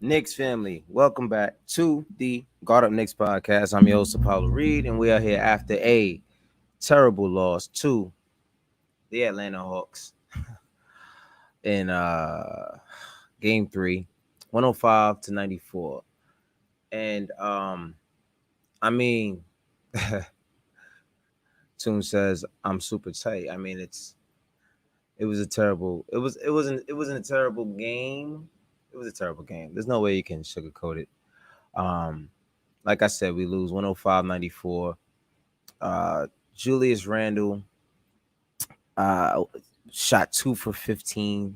Knicks family, welcome back to the Guard Up Knicks podcast. I'm your host, Apollo Reed, and we are here after a terrible loss to the Atlanta Hawks in game 3, 105-94. And I mean, Tune says I'm super tight. I mean, it was a terrible. It wasn't a terrible game. It was a terrible game. There's no way you can sugarcoat it. Um, like I said, we lose 105-94. Uh, Julius Randle uh, shot 2 for 15.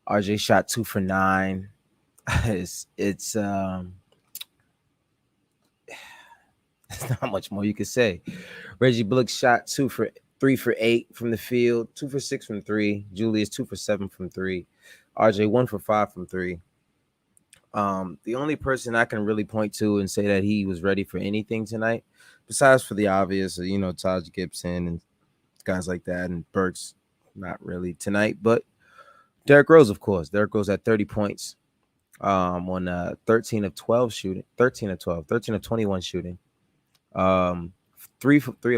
RJ shot 2 for 9. It's there's not much more you could say. Reggie Bullock shot 3 for 8 from the field, 2 for 6 from three. Julius 2 for 7 from three. RJ 1 for 5 from three. The only person I can really point to and say that he was ready for anything tonight, besides for the obvious, Taj Gibson and guys like that, and Burks, not really tonight, but Derrick Rose, of course. Derrick Rose had 30 points on 13 of 12 shooting, 13 of 12, 13 of 21 shooting, 3 of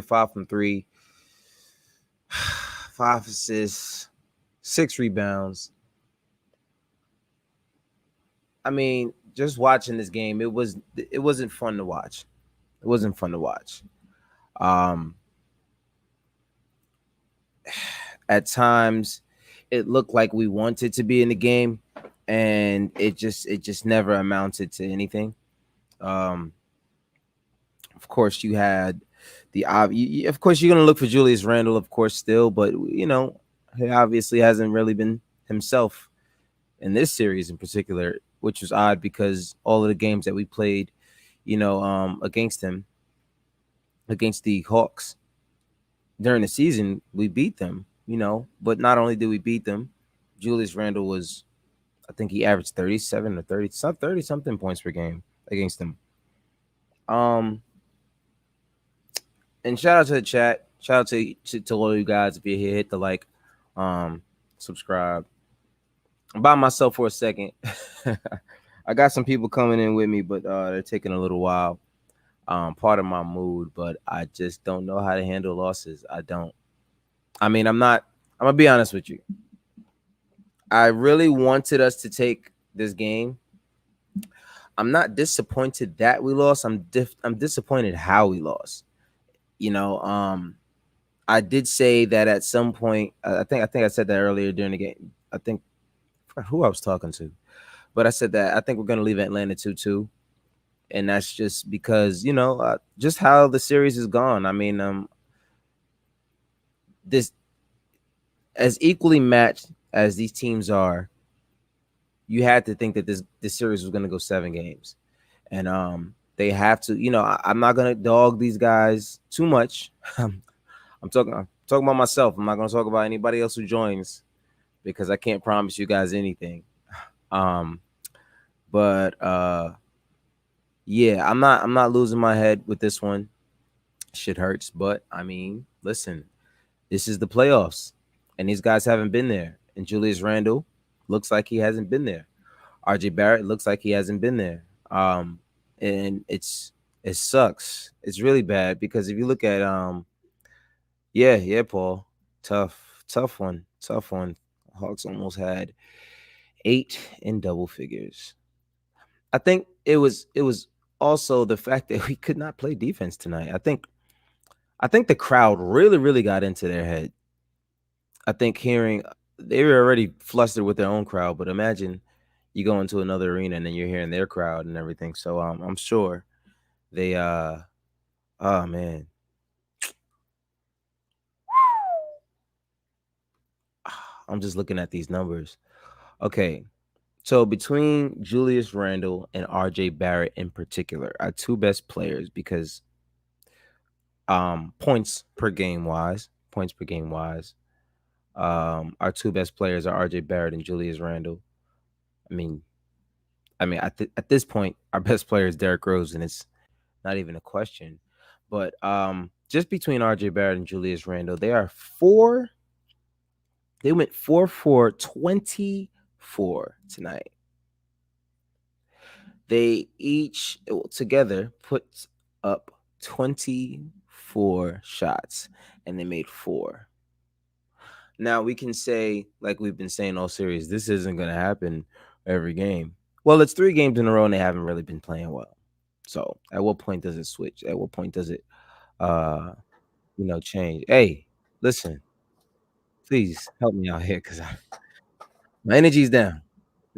5 from three, 5 assists, 6 rebounds. I mean, just watching this game, it wasn't fun to watch. It wasn't fun to watch. Um, at times, it looked like we wanted to be in the game, and it just never amounted to anything. Um, of course, you had of course, you're gonna look for Julius Randle, of course, still, but he obviously hasn't really been himself in this series in particular, which was odd because all of the games that we played, against him, against the Hawks during the season, we beat them. But not only did we beat them, Julius Randle was, I think he averaged 37 or 30 something points per game against them. Um, and shout out to the chat. Shout out to all of you guys. If you're here, hit the like, subscribe. I'm by myself for a second. I got some people coming in with me, but they're taking a little while. Part of my mood, but I just don't know how to handle losses. I don't. I mean, I'm gonna be honest with you. I really wanted us to take this game. I'm not disappointed that we lost. I'm disappointed how we lost. You know, I did say that at some point. I think I said that earlier during the game. I forgot who I was talking to, but I said that I think we're gonna leave Atlanta 2-2, and that's just because just how the series is gone. I mean, this as equally matched as these teams are, you had to think that this series was going to go 7 games, and they have to. I'm not going to dog these guys too much. I'm talking about myself. I'm not going to talk about anybody else who joins because I can't promise you guys anything. Um, but yeah, I'm not losing my head with this one. Shit hurts, but I mean, listen, this is the playoffs, and these guys haven't been there. And Julius Randle looks like he hasn't been there. RJ Barrett looks like he hasn't been there. And it sucks. It's really bad because if you look at yeah, Paul, tough one, tough one. Hawks almost had 8 in double figures. I think it was also the fact that we could not play defense tonight. I think the crowd really got into their head. I think hearing they were already flustered with their own crowd, but imagine you go into another arena and then you're hearing their crowd and everything. So I'm sure they oh man. I'm just looking at these numbers. Okay. So between Julius Randle and RJ Barrett in particular, our two best players because points per game wise, our two best players are RJ Barrett and Julius Randle. I mean, at this point, our best player is Derrick Rose, and it's not even a question. But just between RJ Barrett and Julius Randle, they are four. They went 4 for 24 tonight. They each together put up 24 shots, and they made 4. Now we can say, like we've been saying all series, this isn't going to happen every game. Well, it's 3 games in a row, and they haven't really been playing well. So, at what point does it switch? At what point does it, uh, change? Hey, listen, please help me out here because my energy's down.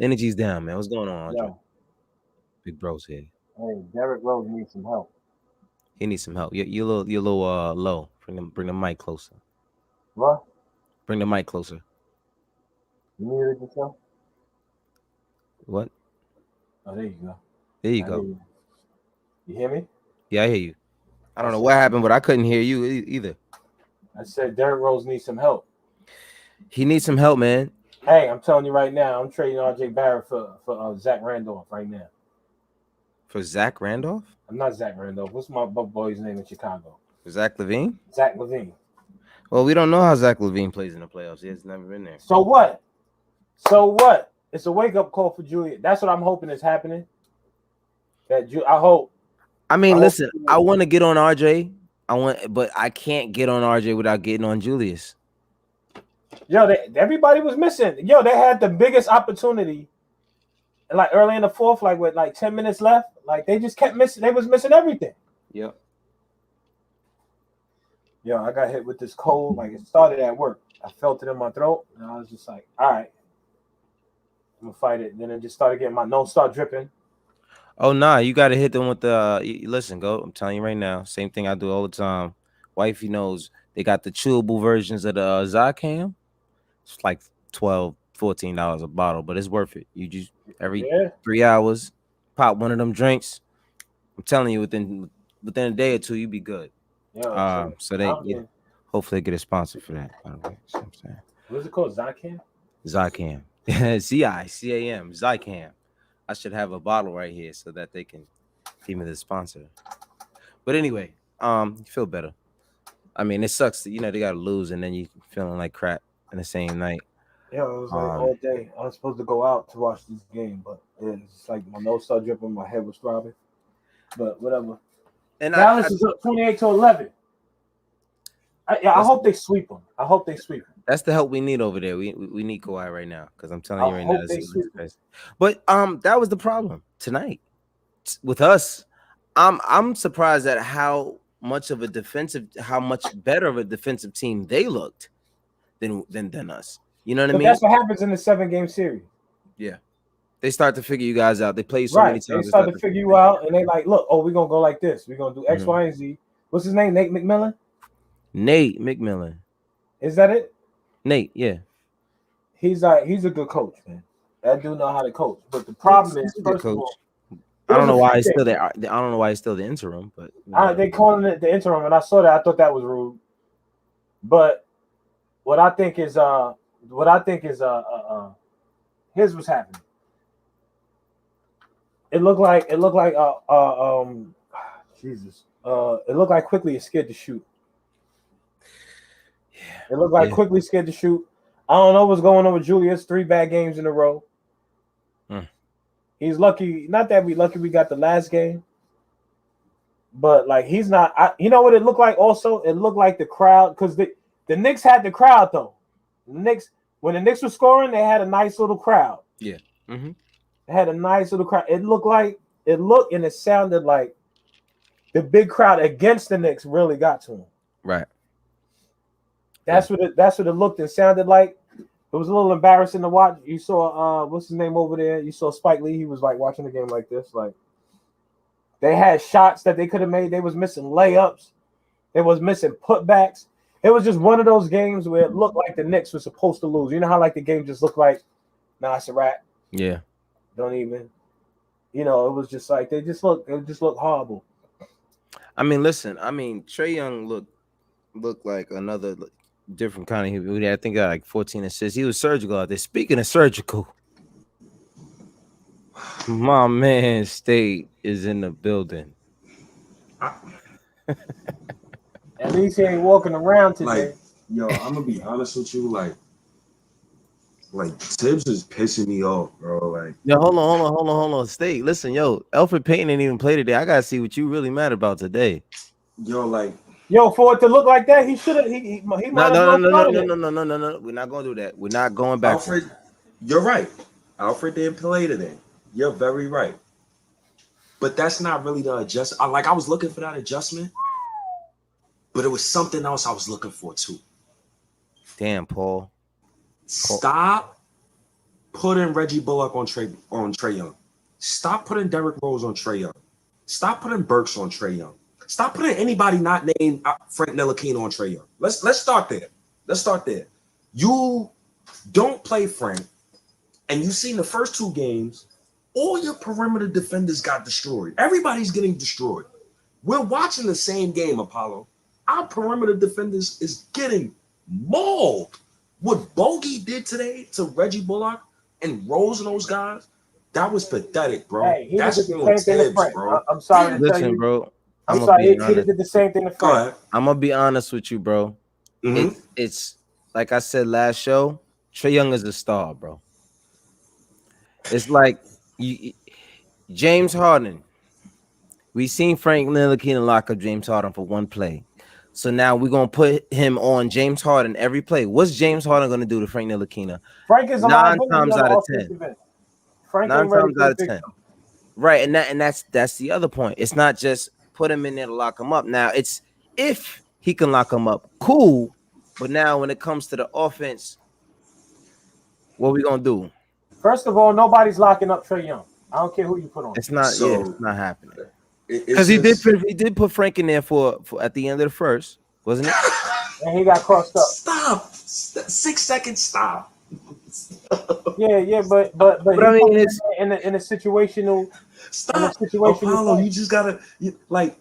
Energy's down, man. What's going on, Andre? Yo, Big bro's here. hey, Derrick Rose needs some help. He needs some help. You're a little low. Bring the mic closer. What? Bring the mic closer. You muted yourself? What? Oh, there you go. There you I go. hear you. You hear me? Yeah, I hear you. I don't know what happened, but I couldn't hear you either. I said Derrick Rose needs some help. He needs some help, man. Hey, I'm telling you right now, I'm trading R.J. Barrett for Zach Randolph right now. For Zach Randolph? I'm not Zach Randolph. What's my boy's name in Chicago? For Zach LaVine? Zach LaVine. Well, we don't know how Zach LaVine plays in the playoffs. He has never been there. So what? So what? It's a wake-up call for Julius. That's what I'm hoping is happening. I hope. I mean, listen, I want to get on RJ. But I can't get on RJ without getting on Julius. Yo, everybody was missing. Yo, they had the biggest opportunity, like early in the fourth, like with like 10 minutes left. Like they just kept missing. They was missing everything. Yep. Yo, I got hit with this cold. Like it started at work. I felt it in my throat, and I was just like, all right, I'm gonna fight it. And then it just started getting my nose start dripping. Oh nah, you gotta hit them with the listen, go. I'm telling you right now, same thing I do all the time. Wifey knows they got the chewable versions of the Zycam. It's like $12-$14 a bottle, but it's worth it. You just every 3 hours, pop one of them drinks. I'm telling you, within a day or two, you be good. Yeah, so they hopefully get a sponsor for that. By the way, you know what I'm saying. What is it called? Zycam? Zycam. Zicam. Zycam. I should have a bottle right here so that they can give me the sponsor. But anyway, you feel better. I mean, it sucks that, they got to lose and then you feeling like crap in the same night. Yeah, it was like all day. I was supposed to go out to watch this game, but it's like my nose started dripping, my head was throbbing. But whatever. And Dallas is up 28-11. I hope they sweep them. I hope they sweep them. That's the help we need over there. We need Kawhi right now because I'm telling you right now. This is the best. But that was the problem tonight with us. I'm surprised at how much better of a defensive team they looked than us. You know what I mean? That's what happens in the 7-game series. Yeah. They start to figure you guys out. They play so many times. They start to figure you out, and they like, look, we're gonna go like this. We're gonna do X, Y, and Z. What's his name? Nate McMillan. Nate McMillan. Is that it? Nate, yeah. He's a good coach, man. That dude know how to coach. But the problem is, first of all, I don't know why he's still there. I don't know why he's still the interim, but they calling it the interim, and I saw that. I thought that was rude. But what I think is here's what's happening. It looked like Jesus. It looked like Quickly is scared to shoot. It looked like Quickly scared to shoot. I don't know what's going on with Julius. 3 bad games in a row. He's lucky. Not that we got the last game, but like he's not. You know what it looked like? Also, it looked like the crowd because the Knicks had the crowd though. When the Knicks were scoring, they had a nice little crowd. Yeah. Mm-hmm. They had a nice little crowd. It looked and it sounded like the big crowd against the Knicks really got to him. Right. That's what it looked and sounded like. It was a little embarrassing to watch. You saw what's his name over there? You saw Spike Lee. He was like watching the game like this. Like they had shots that they could have made. They was missing layups. They was missing putbacks. It was just one of those games where it looked like the Knicks were supposed to lose. You know how like the game just looked like, nah, it's a wrap. Yeah. Don't even. It was just like it just looked horrible. I mean, listen. Trae Young looked like another different kind of. I think got like 14 assists. He was surgical out there. Speaking of surgical, my man State is in the building. At least he ain't walking around today. Like, yo, I'm gonna be honest with you. Like, Like Tibbs is pissing me off, bro. Like, Yo, hold on. Stay. Listen, yo, Alfred Payton didn't even play today. I gotta see what you really mad about today. yo, like, Yo, for it to look like that, he should have. He might No, as no, well no, no, no, started no, it. no, no, no, no, no. We're not gonna do that. We're not going backwards. Alfred, you're right. Alfred didn't play today. You're very right. But that's not really the adjust. Like I was looking for that adjustment, but it was something else I was looking for too. Damn, Paul. Stop putting Reggie Bullock on Trey Young. Stop putting Derrick Rose on Trey Young. Stop putting Burks on Trey Young. Stop putting anybody not named Frank Ntilikina on Trey Young. Let's start there. Let's start there. You don't play Frank, and you've seen the first two games. All your perimeter defenders got destroyed. Everybody's getting destroyed. We're watching the same game, Apollo. Our perimeter defenders is getting mauled. What Bogey did today to Reggie Bullock and Rose and those guys, that was pathetic, bro. Hey, he That's did the on same thing to Tibbs, Frank. bro. I'm sorry to tell Listen, you. bro. I'm gonna sorry. be He honest. did the same thing to Go Frank. ahead. I'm gonna be honest with you, bro. Mhm. It's like I said last show. Trey Young is a star, bro. It's like James Harden. We seen Frank Ntilikina lock up James Harden for one play. So now we're gonna put him on James Harden every play. What's James Harden gonna do to Frank Ntilikina? Frank is a 9 liability times on the out of offensive 10. end. Frank 9 ain't ready times for out a of big 10. show. Right, and that's the other point. It's not just put him in there to lock him up. Now it's if he can lock him up, cool. But now when it comes to the offense, what we gonna do? First of all, nobody's locking up Trey Young. I don't care who you put on. It's not. So, It's not happening. It's Because he did put Frank in there for at the end of the first, wasn't it? And he got crossed up. Stop. 6 seconds. Stop. Yeah, but I mean, it's in a situational. Stop. situation Apollo, you you just gotta like.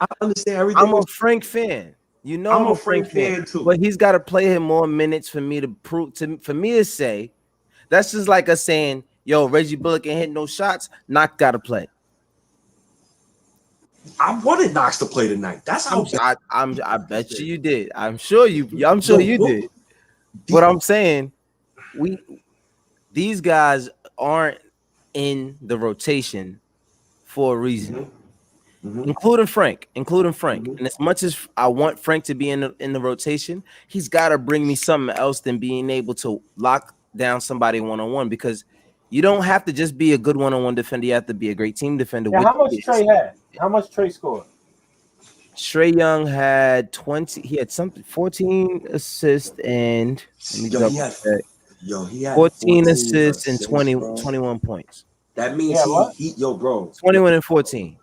I understand everything. I'm a Frank fan. You know I'm a Frank fan too. But he's got to play him more minutes for me to prove for me to say that's just like us saying, "Yo, Reggie Bullock ain't hitting no shots. Knox got to play." I wanted Knox to play tonight. That's how I bet you did. I'm sure you did. But I'm saying these guys aren't in the rotation for a reason. Mm-hmm. Including Frank. Mm-hmm. And as much as I want Frank to be in the rotation, he's got to bring me something else than being able to lock down somebody one-on-one, because you don't have to just be a good one-on-one defender. You have to be a great team defender. Yeah, how much Trey had? How much Trey scored? Trey Young had 20. He had 14 assists and he had 14 assists and 21 points. That means bro. 21 and 14.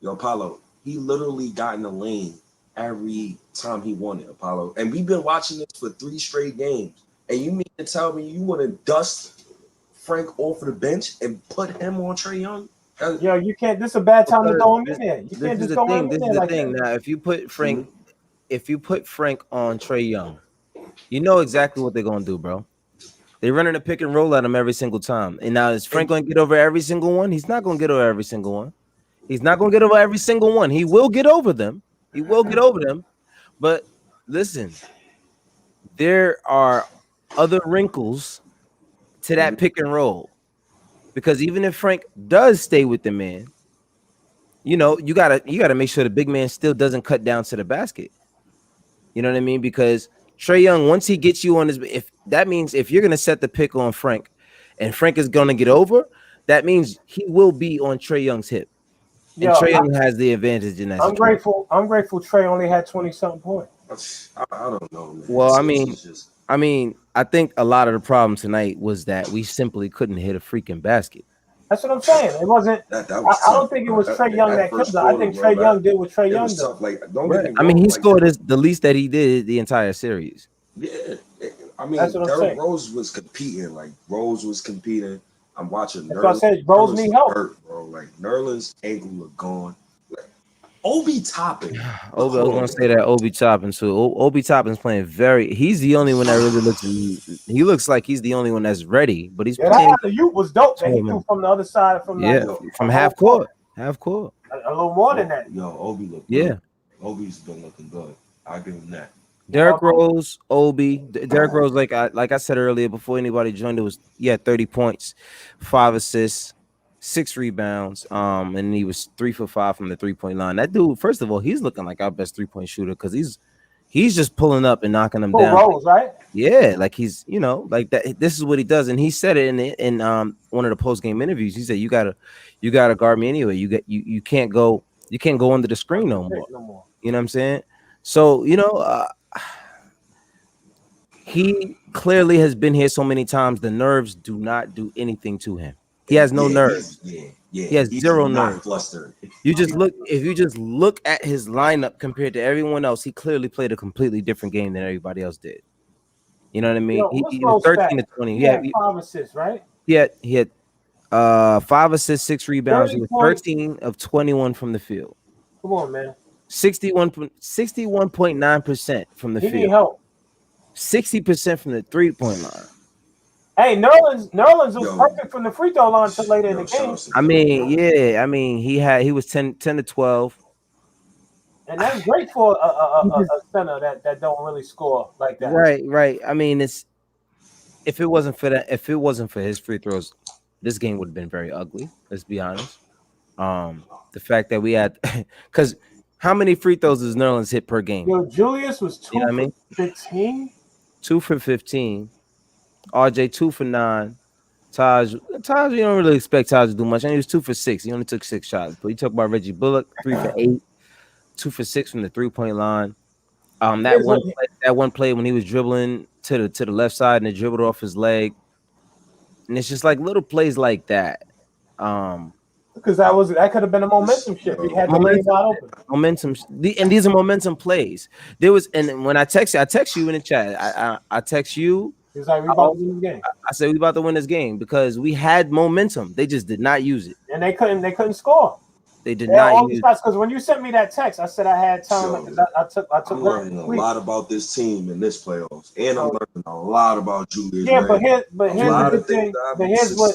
Yo, Apollo, he literally got in the lane every time he wanted, Apollo. And we've been watching this for 3 straight games. And you mean to tell me you want to dust Frank off of the bench and put him on Trey Young? Yo, you can't. This is a bad time to throw him in there. You can't just throw him in there. This is the thing. Now, if you put Frank on Trey Young, you know exactly what they're gonna do, bro. They're running a pick and roll at him every single time. And now is Frank gonna get over every single one? He's not gonna get over every single one. He's not gonna get over every single one. He will get over them. But listen, there are other wrinkles to that pick and roll. Because even if Frank does stay with the man, you know, you gotta make sure the big man still doesn't cut down to the basket. You know what I mean? Because Trey Young, once he gets you on his, if you're gonna set the pick on Frank, and Frank is gonna get over, that means he will be on Trey Young's hip, and Trey Young has the advantage in that. I'm grateful. Trey only had 20-something points. I don't know, man. Well, I think a lot of the problem tonight was that we simply couldn't hit a freaking basket. That's what I'm saying. It wasn't. I don't think it was Trey Young that killed it. I think Trey Young did what Trey Young did. I mean, he scored the least that he did the entire series. Yeah, I mean, Derrick Rose was competing. Like Rose was competing. I'm watching. That's what I said. Rose need help, bro. Like Nerlens' ankle look gone. Like Obi Toppin. I was gonna say that Obi Toppin too. Obi Toppin's playing he's the only one that really looks. He looks like he's the only one that's ready. But he's playing. The youth was dope. That he threw from the other side from half court. A little more than that. Yo, Obi looked. Yeah, Obi's been looking good. I'll give him that. Derrick Rose, Obi. Derrick Rose, like I said earlier, before anybody joined, he had 30 points, 5 assists, 6 rebounds. And he was 3 for 5 from the 3-point line. That dude, first of all, he's looking like our best 3-point shooter because he's just pulling up and knocking them down. Rose, right? Yeah, like he's like that. This is what he does, and he said it in one of the post-game interviews. He said you gotta guard me anyway. You can't go under the screen no more. You know what I'm saying? So he clearly has been here so many times. The nerves do not do anything to him. He has no nerves. He has zero nerves. Flustered. If you just look at his lineup compared to everyone else, he clearly played a completely different game than everybody else did. You know what I mean? He was 13 to 20. He had 5 assists, right? He had 5 assists, 6 rebounds. He was 13 of 21 from the field. Come on, man. 61.9% from the field. He need help. 60% from the 3-point line. Hey, Nerlens was perfect from the free throw line until later in the game. He was 10 to 12. And that's great for a center that don't really score like that. Right. I mean, if it wasn't for his free throws, this game would have been very ugly. Let's be honest. The fact that we had, because how many free throws does Nerlens hit per game? Yo, Julius was 2 for 15. 2 for 15. RJ 2 for 9. Taj, you don't really expect Taj to do much. And he was 2 for 6. He only took 6 shots. But you talk about Reggie Bullock, 3 for 8. 2 for 6 from the 3-point line. That one play when he was dribbling to the left side and it dribbled off his leg, and it's just like little plays like that. Because that could have been a momentum shift. He had the game wide open. Momentum, and these are momentum plays. There was, and when I text you in the chat. I text you. It's like we about to win this game. I said we about to win this game because we had momentum. They just did not use it, and they couldn't score. They did not use it. Because when you sent me that text, I said I had time. I took. I'm learning a lot about this team in this playoffs, and I'm learning a lot about Julius. Yeah, but here's the thing. But here's what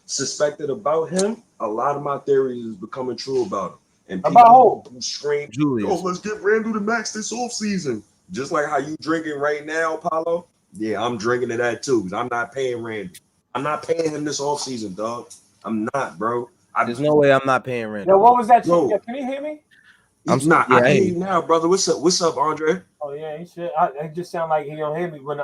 suspected about him. A lot of my theories is becoming true about him. And people who scream, Julius. "Oh, let's get Randall to max this offseason." Just like how you drinking right now, Paulo. Yeah, I'm drinking to that too. I'm not paying Randall. I'm not paying him this offseason, dog. I'm not, bro. There's no way I'm not paying Randall. Yo, what was that? Yo, can you hear me? I'm not. I hear you now, brother. What's up, Andre? Oh yeah, he should. It just sound like he don't hear me when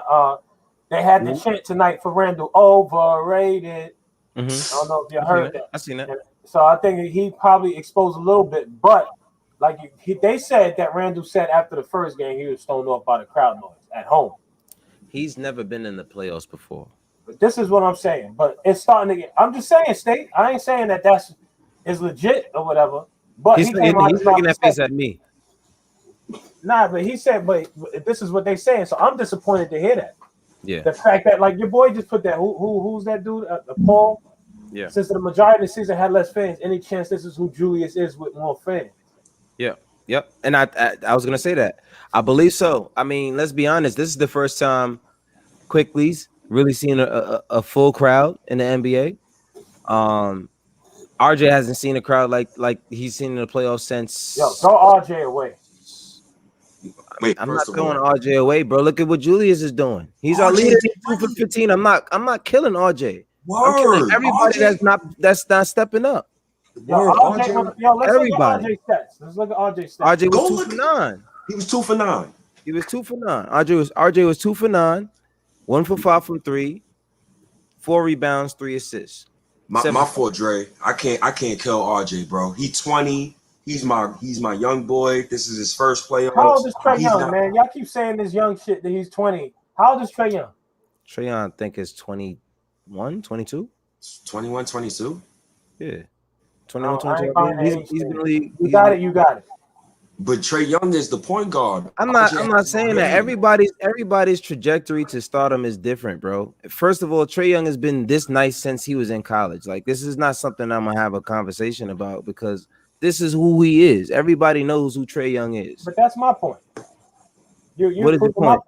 they had the chant tonight for Randall. Overrated. Mm-hmm. I don't know if you heard that. I seen that. So I think he probably exposed a little bit, but like they said that Randall said after the first game he was thrown off by the crowd noise at home. He's never been in the playoffs before. But this is what I'm saying. But it's starting to get. I'm just saying, State. I ain't saying that is legit or whatever. But he's making that face at me. Nah, but he said, but this is what they saying. So I'm disappointed to hear that. Yeah. The fact that like your boy just put that. Who's that dude? Paul. Yeah. Since the majority of the season had less fans, any chance this is who Julius is with more fans? Yeah. Yep. And I was gonna say that. I believe so. I mean, let's be honest. This is the first time Quickly's really seen a full crowd in the NBA. RJ hasn't seen a crowd like he's seen in the playoffs since. Yo, throw RJ away. Wait, I'm not throwing RJ away, bro. Look at what Julius is doing. He's our leader. 2 for 15. I'm not killing RJ. I'm killing everybody that's not stepping up. Let's everybody. Let's look at RJ stats. RJ was 2 for 9. He was 2 for 9. He was 2 for 9. RJ was 2 for 9, 1 for 5 from 3, 4 rebounds, 3 assists. My fault, Dre. I can't kill RJ, bro. He's 20. He's my young boy. This is his first playoffs. How old is Trae Young, man? Y'all keep saying this young shit that he's 20. How old is Trae Young? Trae Young, I think, is 21, 22. 21, 22? Yeah. 21, 22. He's in the league. You got it. But Trae Young is the point guard. I'm not saying that everybody's trajectory to stardom is different, bro. First of all, Trae Young has been this nice since he was in college. Like, this is not something I'm gonna have a conversation about because this is who he is. Everybody knows who Trae Young is. But that's my point. What is the point?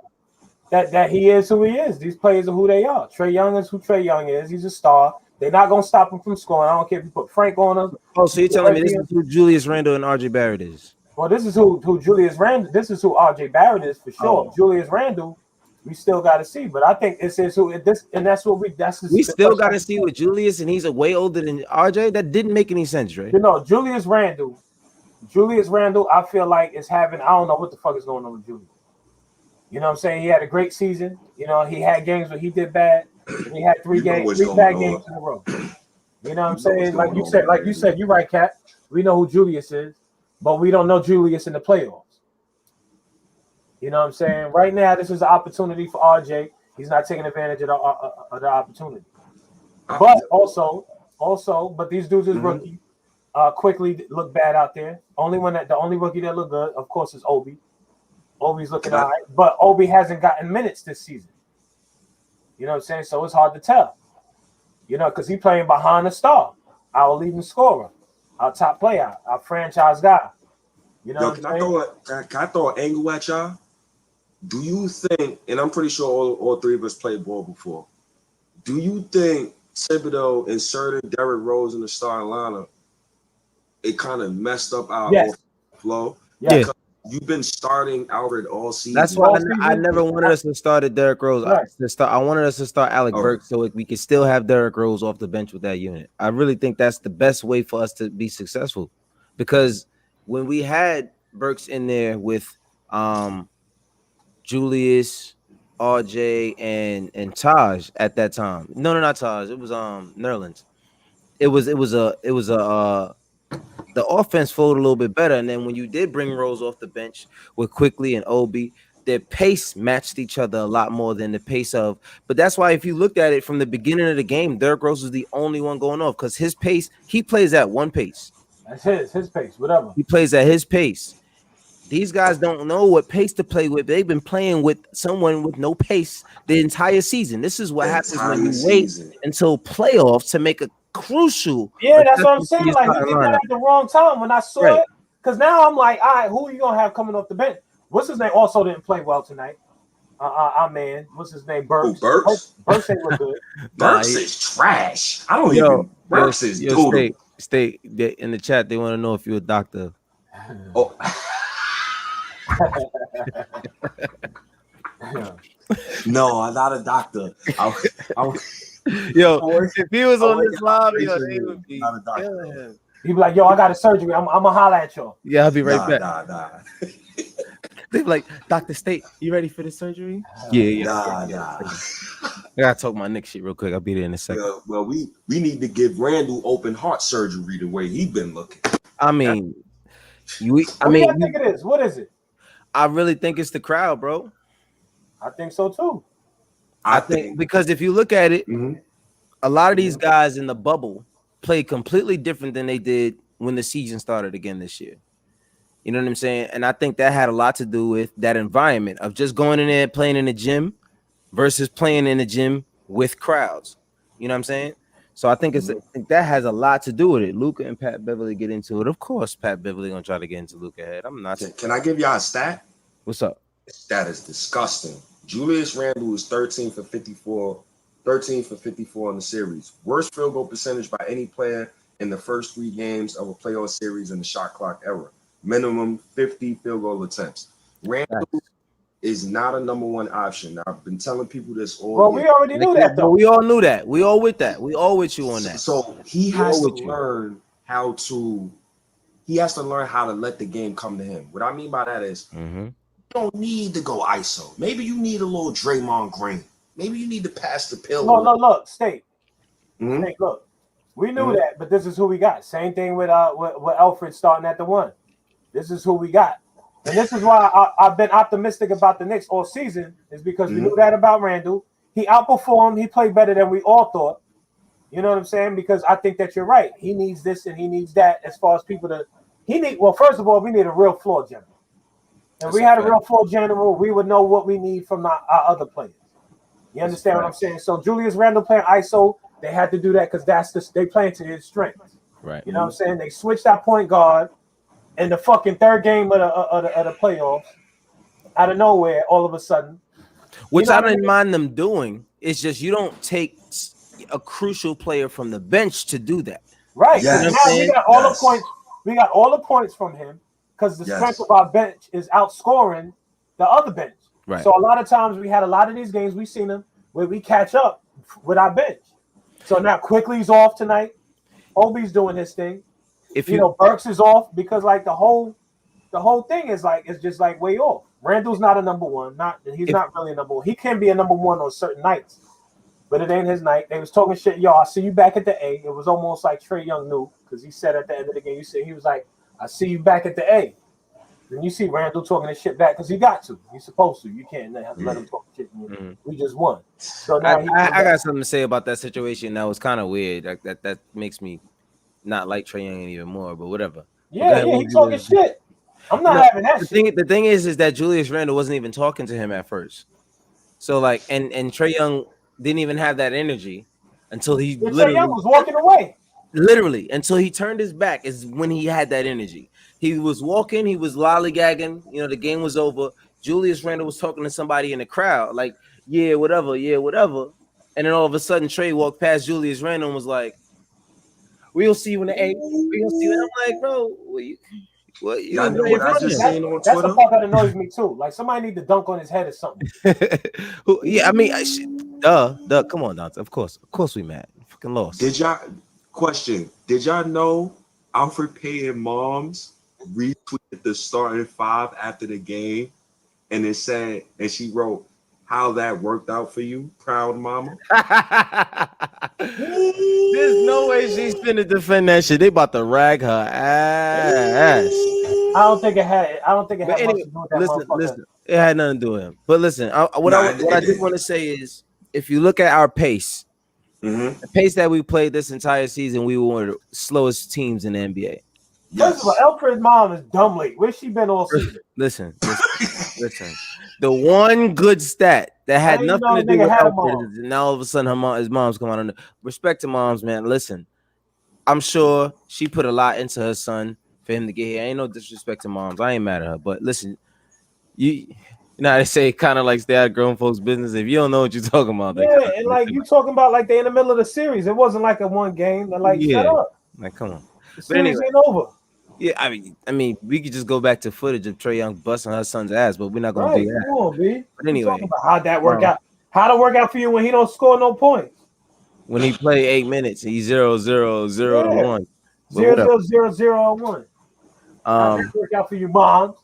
That he is who he is. These players are who they are. Trae Young is who Trae Young is. He's a star. They're not gonna stop him from scoring. I don't care if you put Frank on him. Oh, so you're telling me this is who Julius Randle and RJ Barrett is? Well, this is who Julius Randle. This is who R.J. Barrett is for sure. Oh. Julius Randle, we still got to see, but I think it says who this, and that's what we. We still got to see with Julius, and he's a way older than RJ. That didn't make any sense, right? You know, Julius Randle, I feel like is having. I don't know what the fuck is going on with Julius. You know what I'm saying? He had a great season. You know, he had games where he did bad. He had three bad games in a row. You know what I'm saying? Like you said, you're right, Cat. We know who Julius is, but we don't know Julius in the playoffs. You know what I'm saying? Right now, this is an opportunity for RJ. He's not taking advantage of the opportunity. But also, but these dudes is rookie. Quickly look bad out there. The only rookie that look good, of course, is Obi. Obi's looking all right, but Obi hasn't gotten minutes this season. You know what I'm saying? So it's hard to tell. You know, because he's playing behind the star, our leading scorer, our top player, our franchise guy. You know, can I throw an angle at y'all? Do you think, and I'm pretty sure all three of us played ball before, do you think Thibodeau inserted Derrick Rose in the starting lineup, it kind of messed up our flow? Yeah. Because you've been starting Albert all season. That's why I never wanted us to start at Derrick Rose. Right. I wanted us to start Alec Burks so we could still have Derrick Rose off the bench with that unit. I really think that's the best way for us to be successful, because when we had Burks in there with Julius, RJ, and Taj at that time. No, not Taj. It was Nerlens. It was the offense flowed a little bit better, and then when you did bring Rose off the bench with Quickly and Obi, their pace matched each other a lot more than the pace of. But that's why if you looked at it from the beginning of the game, Derrick Rose was the only one going off because his pace, he plays at one pace. That's his pace, whatever. He plays at his pace. These guys don't know what pace to play with. They've been playing with someone with no pace the entire season. This is what happens when you wait until playoffs to make a crucial. Yeah, that's what I'm saying. Like, he did that at the wrong time when I saw it. Because now I'm like, all right, who are you going to have coming off the bench? What's his name? Also didn't play well tonight. Our man. What's his name? Burks. Burks? Burks ain't look good. Burks is trash. I don't even. Burks is doodle. Stay in the chat. They want to know if you're a doctor. Oh. No, I'm not a doctor. Yo, if he was on this live, they would be not a doctor. He'd be like, yo, I got a surgery. I'm gonna holler at y'all. Yeah, I'll be right back. Nah. They be like, Dr. State, you ready for the surgery? Yeah. Nah. I gotta talk my Knicks shit real quick. I'll be there in a second. Well, we need to give Randall open heart surgery the way he's been looking. I mean, what do you think it is? What is it? I really think it's the crowd, bro. I think so too. I think because if you look at it, a lot of these guys in the bubble played completely different than they did when the season started again this year. You know what I'm saying? And I think that had a lot to do with that environment of just going in there playing in the gym versus playing in the gym with crowds. You know what I'm saying? So I think I think that has a lot to do with it. Luka and Pat Beverly get into it. Of course, Pat Beverly gonna try to get into Luka head. I'm not. Can I give y'all a stat? What's up? That is disgusting. Julius Randle is 13 for 54 in the series. Worst field goal percentage by any player in the first 3 games of a playoff series in the shot clock era. Minimum 50 field goal attempts. Randle is not a number 1 option. I've been telling people this all year. We already knew that, though. We all knew that. We all with that. We all with you on that. So he has to learn how to let the game come to him. What I mean by that is you don't need to go ISO. Maybe you need a little Draymond Green. Maybe you need to pass the pill. No, look, State. State, look. We knew that, but this is who we got. Same thing with Alfred starting at the 1. This is who we got. And this is why I've been optimistic about the Knicks all season, is because we knew that about Randall. He outperformed. He played better than we all thought. You know what I'm saying? Because I think that you're right. He needs this and he needs that as far as people to – well, first of all, we need a real floor general. If we had a real floor general, we would know what we need from our other players. You understand what I'm saying? So Julius Randle playing ISO, they had to do that because they playing to his strengths. Right. You know what I'm saying? They switched that point guard in the fucking 3rd game of the playoffs out of nowhere all of a sudden. Which I didn't mind them doing. It's just you don't take a crucial player from the bench to do that. Right. Yes. Now we got all the points. We got all the points from him. because the strength of our bench is outscoring the other bench. Right. So a lot of times we had a lot of these games we've seen them where we catch up with our bench. So now Quickly's off tonight. Obi's doing his thing. If you know, Burks is off because like the whole thing is like it's just like way off. Randall's not a number one. He's not really a number one. He can be a number one on certain nights, but it ain't his night. They was talking shit. Yo, I see you back at the A. It was almost like Trae Young knew because he said at the end of the game, he was like, I see you back at the A. Then you see Randall talking his shit back because he got to. He's supposed to. You can't let him talk shit. We just won. So now I got something to say about that situation. That was kind of weird. Like that makes me not like Trae Young even more. But whatever. Yeah, he talking shit. I'm not having that shit. The thing is that Julius Randle wasn't even talking to him at first. So like, and Trae Young didn't even have that energy until he Trae Young was walking away. Literally, until he turned his back is when he had that energy. He was walking, he was lollygagging. You know, the game was over. Julius Randle was talking to somebody in the crowd, like, yeah, whatever. And then all of a sudden, Trae walked past Julius Randle and was like, "We'll see you in the A. We'll see you." I'm like, bro, what you know what I just seen on Twitter? That's the part that annoys me too. Like somebody need to dunk on his head or something. Yeah, I mean, duh. Come on, Dante. Of course we mad. Fucking lost. Did y'all know Alfred Payton moms retweeted the starting five after the game, and it said, and she wrote, "How that worked out for you, proud mama." There's no way she's finna defend that shit. They about to rag her ass. I don't think it had much to do with that. Listen, it had nothing to do with him. But listen, what I did want to say is, if you look at our pace, the pace that we played this entire season, we were one of the slowest teams in the NBA. First of all, Alfred's mom is dumb late. Where's she been all season? Listen. The one good stat that had nothing to do with Alfred, and now all of a sudden his mom's come out on the respect to moms, man. Listen, I'm sure she put a lot into her son for him to get here. Ain't no disrespect to moms. I ain't mad at her, but listen, you know they say kind of like stay out of grown folks' business. If you don't know what you're talking about, yeah, and like you talking about like they in the middle of the series. It wasn't like a one game. They're like, shut up. Like, come on. The series ain't over. Yeah, I mean, we could just go back to footage of Trae Young busting her son's ass, but we're not gonna do that. Come on, B. But anyway, about how'd that work out? How'd it work out for you when he don't score no points? When he played 8 minutes, he's 0-0-0 to 1. 0-0-0-0-1. How'd that work out for you, moms?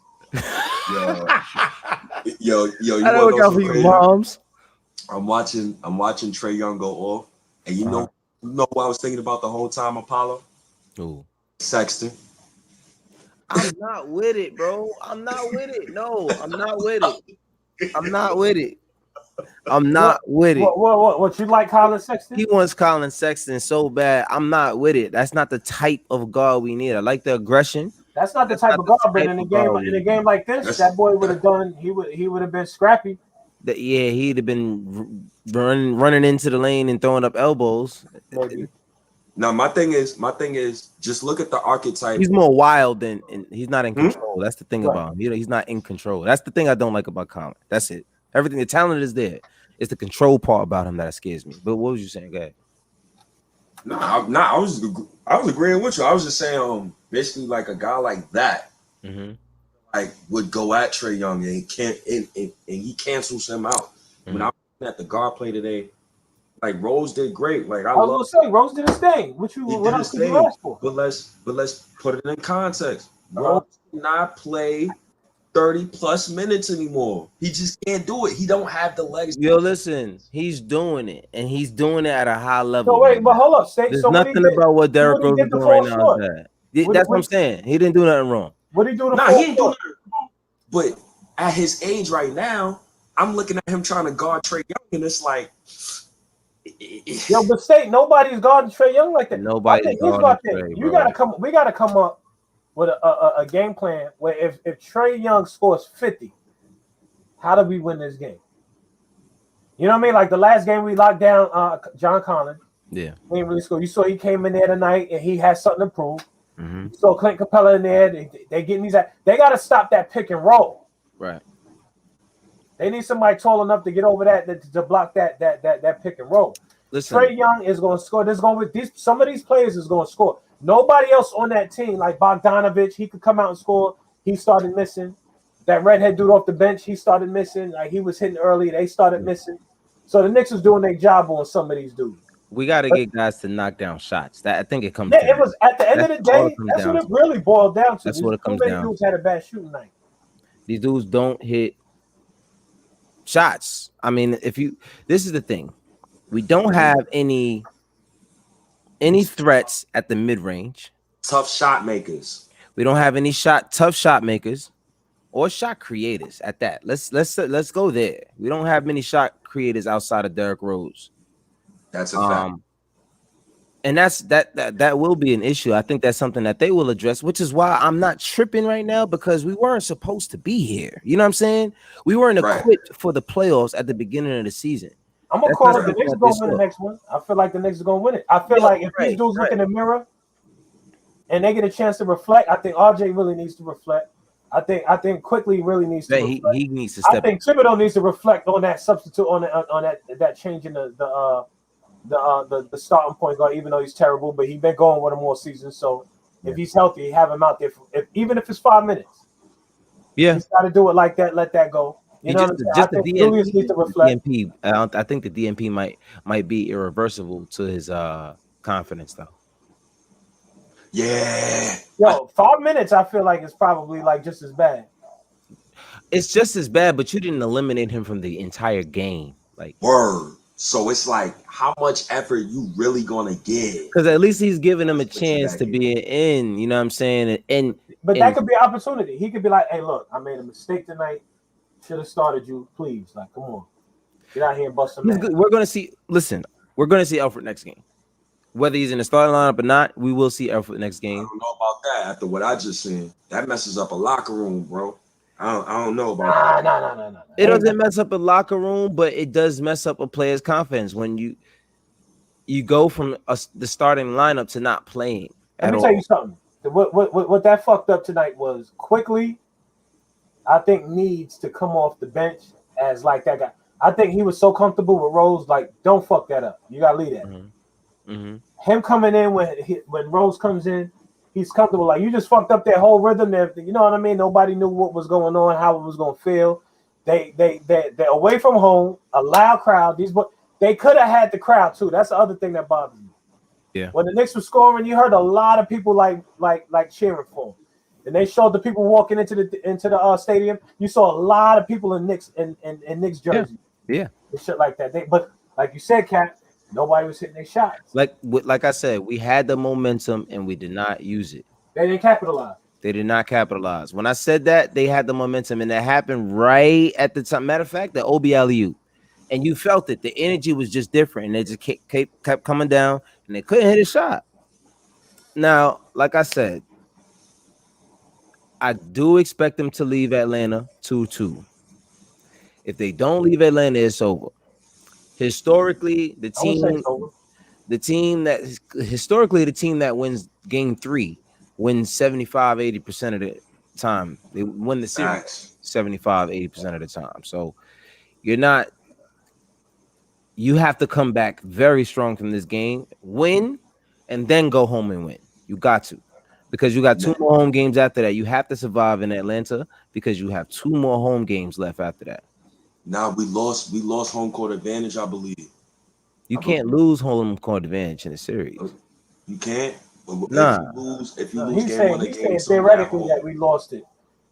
Yo, you how'd that work out for you, moms? I'm watching Trae Young go off, and you know what I was thinking about the whole time, Apollo? Ooh. Sexton. I'm not with it, bro. I'm not with it. No, I'm not with it. I'm not with it. What you like Colin Sexton? He wants Colin Sexton so bad. I'm not with it. That's not the type of guard we need. I like the aggression. That's not the type of guard, but in a game like this, that boy would have done. He would have been scrappy. He'd have been running into the lane and throwing up elbows. Maybe. Now my thing is just look at the archetype. He's more wild than he's not in control. That's the thing about him. He's not in control. That's the thing I don't like about Colin. That's it. Everything, the talent is there. It's the control part about him that scares me. But what was you saying? Go ahead. I was agreeing with you. I was just saying, basically, like a guy like that, like would go at Trae Young and he cancels him out. When I was looking at the guard play today, like Rose did great. Like I was gonna say Rose did his thing. What else could you ask for? But let's put it in context. Rose did not play 30 plus minutes anymore. He just can't do it. He don't have the legs. Yo, listen, he's doing it, and he's doing it at a high level. So wait, but hold up. There's nothing about what Derrick Rose is doing right now. That's what I'm saying. He didn't do nothing wrong. What he do? He didn't do nothing wrong. But at his age right now, I'm looking at him trying to guard Trae Young, and it's like, yo, but nobody's guarding Trae Young like that. Nobody's guarding Trae. We gotta come up with a game plan where if Trae Young scores 50, how do we win this game? You know what I mean? Like the last game we locked down John Collins. Yeah. He didn't really score. You saw he came in there tonight and he had something to prove. You saw Clint Capella in there. They getting these. They got to stop that pick and roll. Right. They need somebody tall enough to get over that to block that pick and roll. Listen, Trae Young is going to score. There's going to be some of these players is going to score. Nobody else on that team, like Bogdanovich, he could come out and score. he started missing. That redhead dude off the bench, he started missing. Like he was hitting early, they started missing. So the Knicks was doing their job on some of these dudes. We got to get guys to knock down shots. That I think it comes Yeah, to it that. was at the end of the all it day. comes That's down what it to. really boiled down to. That's These what it too comes many down. dudes had a bad shooting night. These dudes don't hit shots. I mean, this is the thing. We don't have any threats at the mid range. Tough shot makers. We don't have any tough shot makers or shot creators at that. Let's go there. We don't have many shot creators outside of Derrick Rose. That's a fact. And that will be an issue. I think that's something that they will address, which is why I'm not tripping right now, because we weren't supposed to be here. You know what I'm saying? We weren't equipped for the playoffs at the beginning of the season. I'm gonna call it. The Knicks are gonna win the next one. I feel like the Knicks are gonna win it. I feel like if these dudes look in the mirror and they get a chance to reflect, I think RJ really needs to reflect. I think Quickly really needs to. He needs to step. I think Thibodeau needs to reflect on that substitute on that change in the starting point guard, even though he's terrible, but he's been going with him all season. So if he's healthy, have him out there. Even if it's 5 minutes, he's got to do it like that. Let that go. You know what I'm saying? I think Julius needs to reflect. DNP, I think the DNP might be irreversible to his confidence, though. Yeah. Yo, 5 minutes, I feel like it's probably like just as bad. It's just as bad, but you didn't eliminate him from the entire game. Like, word. So it's like, how much effort you really gonna give? Because at least he's giving him a chance to be in. You know what I'm saying? But that could be an opportunity. He could be like, "Hey, look, I made a mistake tonight. Should have started you, please. Like, come on, get out here and bust some." We're gonna see. Listen, we're gonna see Alfred next game. Whether he's in the starting lineup or not, we will see Alfred next game. I don't know about that. After what I just seen, that messes up a locker room, bro. I don't know about that. No. It doesn't mess up a locker room, but it does mess up a player's confidence when you go from the starting lineup to not playing. Let me tell you something. What that fucked up tonight was Quickly. I think needs to come off the bench as like that guy. I think he was so comfortable with Rose. Like, don't fuck that up. You gotta leave that. Him coming in when Rose comes in, he's comfortable. Like, you just fucked up their whole rhythm. You know what I mean? Nobody knew what was going on, how it was gonna feel. They're away from home, a loud crowd. They could have had the crowd too. That's the other thing that bothers me. Yeah. When the Knicks were scoring, you heard a lot of people like cheering for them. And they showed the people walking into the stadium. You saw a lot of people in Knicks Knicks jersey. Yeah. And shit like that. But like you said, Kat, nobody was hitting their shots. Like I said, we had the momentum and we did not use it. They didn't capitalize. They did not capitalize. When I said that, they had the momentum, and that happened right at the time. Matter of fact, the OB alley-oop, and you felt it. The energy was just different, and they just kept coming down, and they couldn't hit a shot. Now, like I said, I do expect them to leave Atlanta 2-2. If they don't leave Atlanta, it's over. Historically, the team that wins game 3 wins 75-80% of the time. They win the series 75-80% of the time. So you have to come back very strong from this game, win, and then go home and win. You got to, because you got 2 more home games after that. You have to survive in Atlanta because you have 2 more home games left after that. Now we lost home court advantage, I believe. You can't lose home court advantage in a series. You can't. Nah. If you lose He's game saying, 1 he's saying theoretically that we lost it.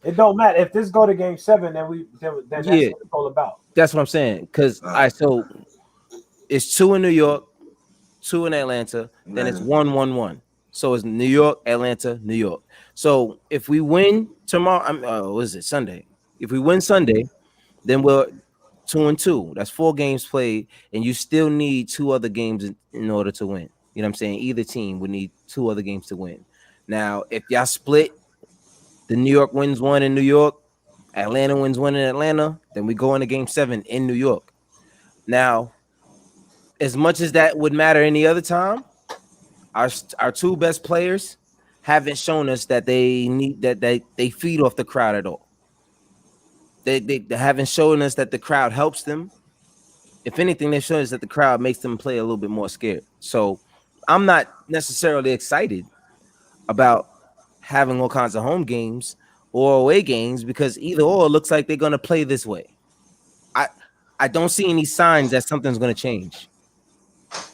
It don't matter if this go to game 7. Then that's what it's all about. That's what I'm saying. Because so it's 2 in New York, 2 in Atlanta, then it's 1-1-1. So it's New York, Atlanta, New York. So if we win tomorrow, what is it, Sunday? If we win Sunday, then we're 2-2. That's 4 games played, and you still need 2 other games in order to win. You know what I'm saying? Either team would need 2 other games to win. Now, if y'all split, the New York wins 1 in New York, Atlanta wins 1 in Atlanta, then we go into game 7 in New York. Now, as much as that would matter any other time, our 2 best players haven't shown us that they feed off the crowd at all. They haven't shown us that the crowd helps them. If anything, they've shown us that the crowd makes them play a little bit more scared. So I'm not necessarily excited about having all kinds of home games, or away games because either or looks like they're going to play this way. I don't see any signs that something's going to change.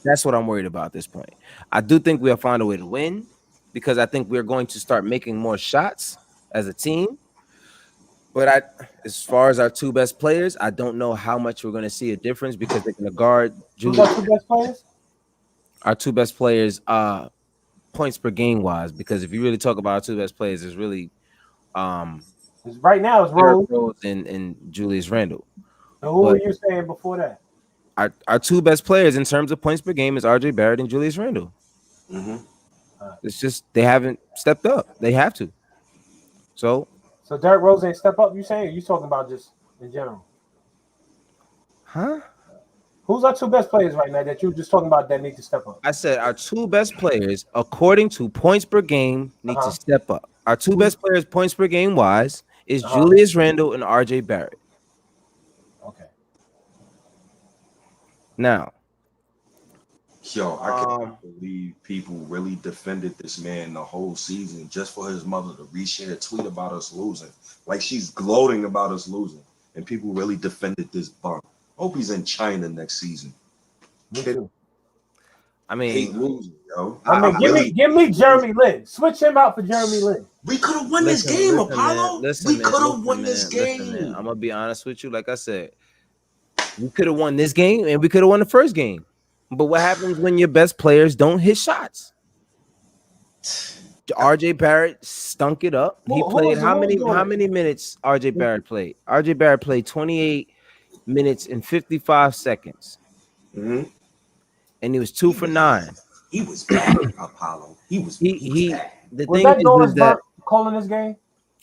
That's what I'm worried about at this point. I do think we'll find a way to win because I think we're going to start making more shots as a team. But as far as our two best players, I don't know how much we're going to see a difference because they're going to guard Who's Julius. our two best players? Our two best players, points per game wise, because if you really talk about our two best players, it's really Right now it's Derrick Rose. Rose and Julius Randle. And who were you saying before that? Our two best players in terms of points per game is RJ Barrett and Julius Randle. Mm-hmm. It's just they haven't stepped up. They have to. So Derrick Rose ain't step up. You saying? Or you talking about just in general? Huh? Who's our two best players right now that you were just talking about that need to step up? I said our two best players, according to points per game, need to step up. Our two best players, points per game wise, is Julius Randle and RJ Barrett. Okay. Now, yo, I can't believe people really defended this man the whole season just for his mother to reshare a tweet about us losing. Like she's gloating about us losing. And people really defended this bum. Hope he's in China next season. Me too. I mean, hate losing, yo. Give me Jeremy Lin. Switch him out for Jeremy Lin. We could have won this game, Apollo. We could have won this game. Listen, man, I'm gonna be honest with you. Like I said, we could have won this game and we could have won the first game. But what happens when your best players don't hit shots? RJ Barrett stunk it up. He played how many minutes RJ Barrett played? RJ Barrett played 28 minutes and 55 seconds. Mm-hmm. And he was 2 for 9. He was bad, Apollo. He was bad. The was thing is that calling this game?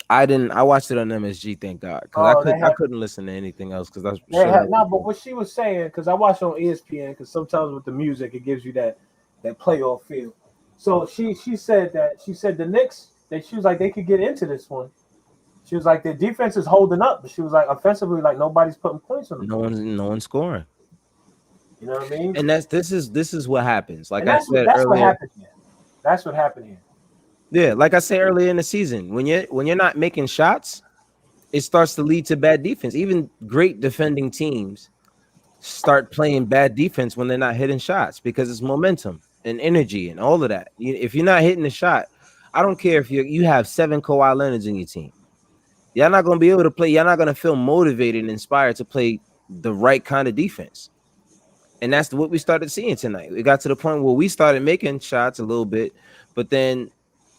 I watched it on MSG, thank God, because I couldn't listen to anything else because that's but what she was saying, because I watched on ESPN, because sometimes with the music it gives you that playoff feel. So she said the Knicks, she was like they could get into this one. She was like their defense is holding up, but she was like offensively, like nobody's putting points on them. No one's scoring. You know what I mean? And this is what happens. Like I said that's earlier, what happened here. That's what happened here. Yeah, like I said earlier in the season, when you're not making shots, it starts to lead to bad defense. Even great defending teams start playing bad defense when they're not hitting shots because it's momentum and energy and all of that. If you're not hitting the shot, I don't care if you have 7 Kawhi Leonards in your team. You're not going to be able to play. You're not going to feel motivated and inspired to play the right kind of defense. And that's what we started seeing tonight. We got to the point where we started making shots a little bit, but then,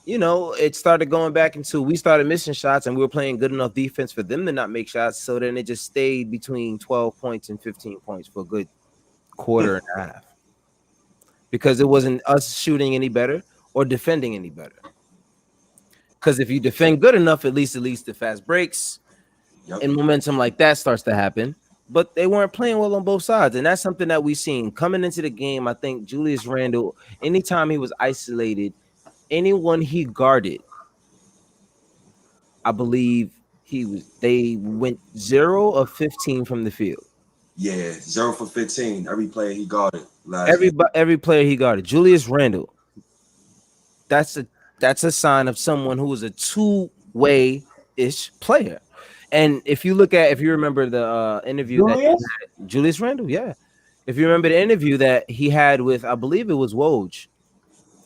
it started going back into we started missing shots and we were playing good enough defense for them to not make shots. So then it just stayed between 12 points and 15 points for a good quarter and a half because it wasn't us shooting any better or defending any better. Because if you defend good enough, at least the fast breaks and momentum like that starts to happen. But they weren't playing well on both sides. And that's something that we've seen coming into the game. I think Julius Randle, anytime he was isolated, anyone he guarded, I believe they went 0 of 15 from the field. Yeah, 0 for 15. Every player he guarded. Every player he guarded. Julius Randle. That's a sign of someone who is a two-way-ish player. And if you remember the interview Julius Randle, yeah. If you remember the interview that he had with, I believe it was Woj,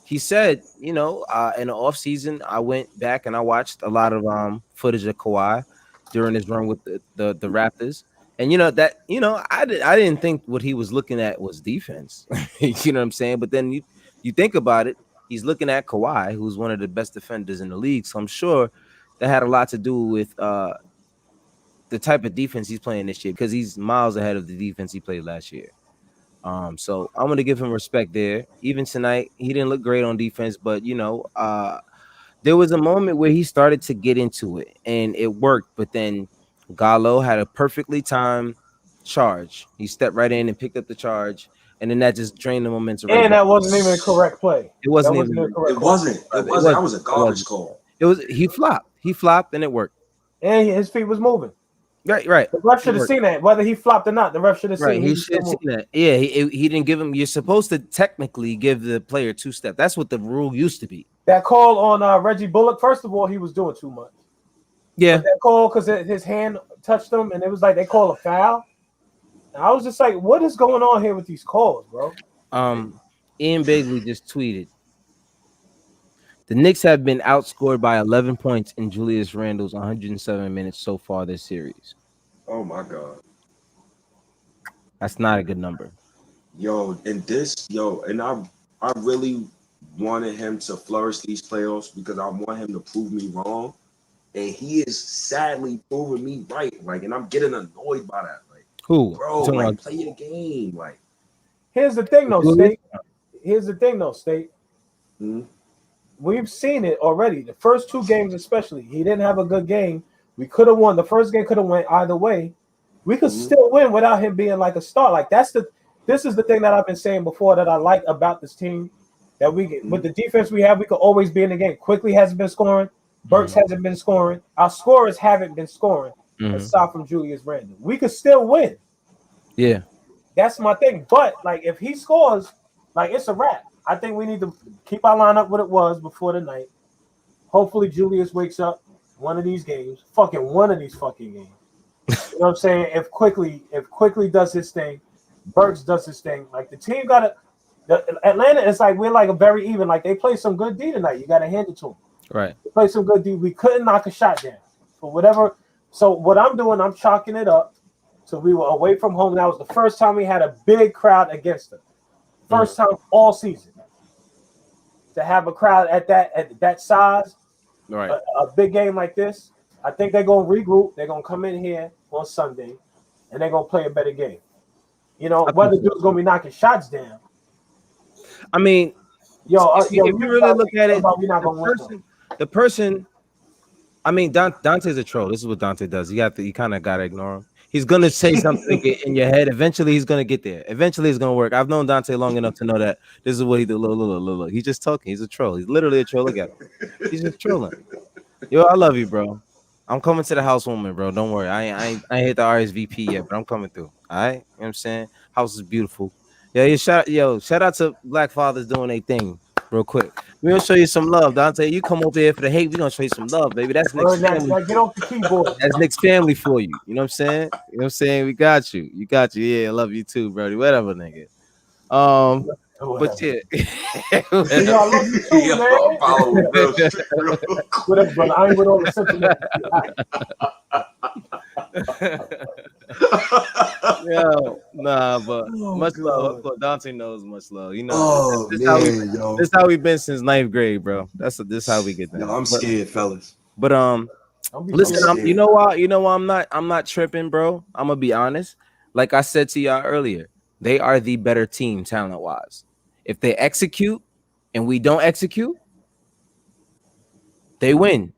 he said, in the offseason, I went back and I watched a lot of footage of Kawhi during his run with the Raptors. And I didn't think what he was looking at was defense. You know what I'm saying? But then you think about it, he's looking at Kawhi, who's one of the best defenders in the league. So I'm sure that had a lot to do with the type of defense he's playing this year because he's miles ahead of the defense he played last year. So I'm going to give him respect there. Even tonight, he didn't look great on defense, but, there was a moment where he started to get into it, and it worked. But then Gallo had a perfectly timed charge. He stepped right in and picked up the charge, and then that just drained the momentum. And that wasn't even a correct play. It wasn't. That was a garbage call. He flopped, and it worked. And his feet was moving. Right. The ref should have seen that, whether he flopped or not. The ref should have seen. He should have seen that. Yeah, he didn't give him. You're supposed to technically give the player 2 steps. That's what the rule used to be. That call on Reggie Bullock. First of all, he was doing too much. Yeah. But that call because his hand touched him, and it was like they call a foul. And I was just like, what is going on here with these calls, bro? Ian Begley just tweeted, the Knicks have been outscored by 11 points in Julius Randle's 107 minutes so far this series. Oh my God. That's not a good number. And I really wanted him to flourish these playoffs because I want him to prove me wrong. And he is sadly proving me right. Like, and I'm getting annoyed by that. Like, Who? bro, like, play your game. Like, here's the thing, though, State. Here's the thing, though, State. mm-hmm. We've seen it already. The first 2 games, especially, he didn't have a good game. We could have won. The first game could have went either way. We could still win without him being like a star. Like this is the thing that I've been saying before that I like about this team. That we get with the defense we have, we could always be in the game. Quickly hasn't been scoring. Burks hasn't been scoring. Our scorers haven't been scoring aside from Julius Randle. We could still win. Yeah. That's my thing. But like if he scores, like it's a wrap. I think we need to keep our lineup what it was before the night. Hopefully Julius wakes up one of these games. One of these fucking games. You know what I'm saying? If quickly does his thing, Burks does his thing. Like the team Atlanta is like we're like a very even. Like they play some good D tonight. You gotta hand it to them. Right. They play some good D. We couldn't knock a shot down. For whatever. So what I'm doing, I'm chalking it up. So we were away from home. That was the first time we had a big crowd against them. First time all season. To have a crowd at that size, right? A big game like this, I think they're gonna regroup. They're gonna come in here on Sunday, and they're gonna play a better game. You know, whether dude's gonna be knocking shots down. I mean, if you really look at it, the person. I mean, Dante's a troll. This is what Dante does. You kind of gotta ignore him. He's gonna say something in your head. Eventually, he's gonna get there. Eventually, it's gonna work. I've known Dante long enough to know that this is what he do. Look. He's just talking. He's a troll. He's literally a troll. Look at him. He's just trolling. Yo, I love you, bro. I'm coming to the housewarming, bro. Don't worry. I ain't hit the RSVP yet, but I'm coming through. All right, you know what I'm saying? House is beautiful. Shout out to Black Fathers doing their thing. Real quick, we're gonna show you some love, Dante. You come over here for the hate, we're gonna show you some love, baby. That's Nick's family. Get off the keyboard. That's Nick's family for you. You know what I'm saying? You know what I'm saying? We got you. You got you. Yeah, I love you too, Brody. Whatever, nigga. But yeah. I love you too, man. Whatever, brother. I ain't with all the sentiment. But much love. Dante knows much love. You know, this is how we've been since 9th grade, bro. This how we get down. I'm scared, fellas. But listen, you know why I'm not tripping, bro. I'm gonna be honest. Like I said to y'all earlier, they are the better team talent wise. If they execute and we don't execute, they win.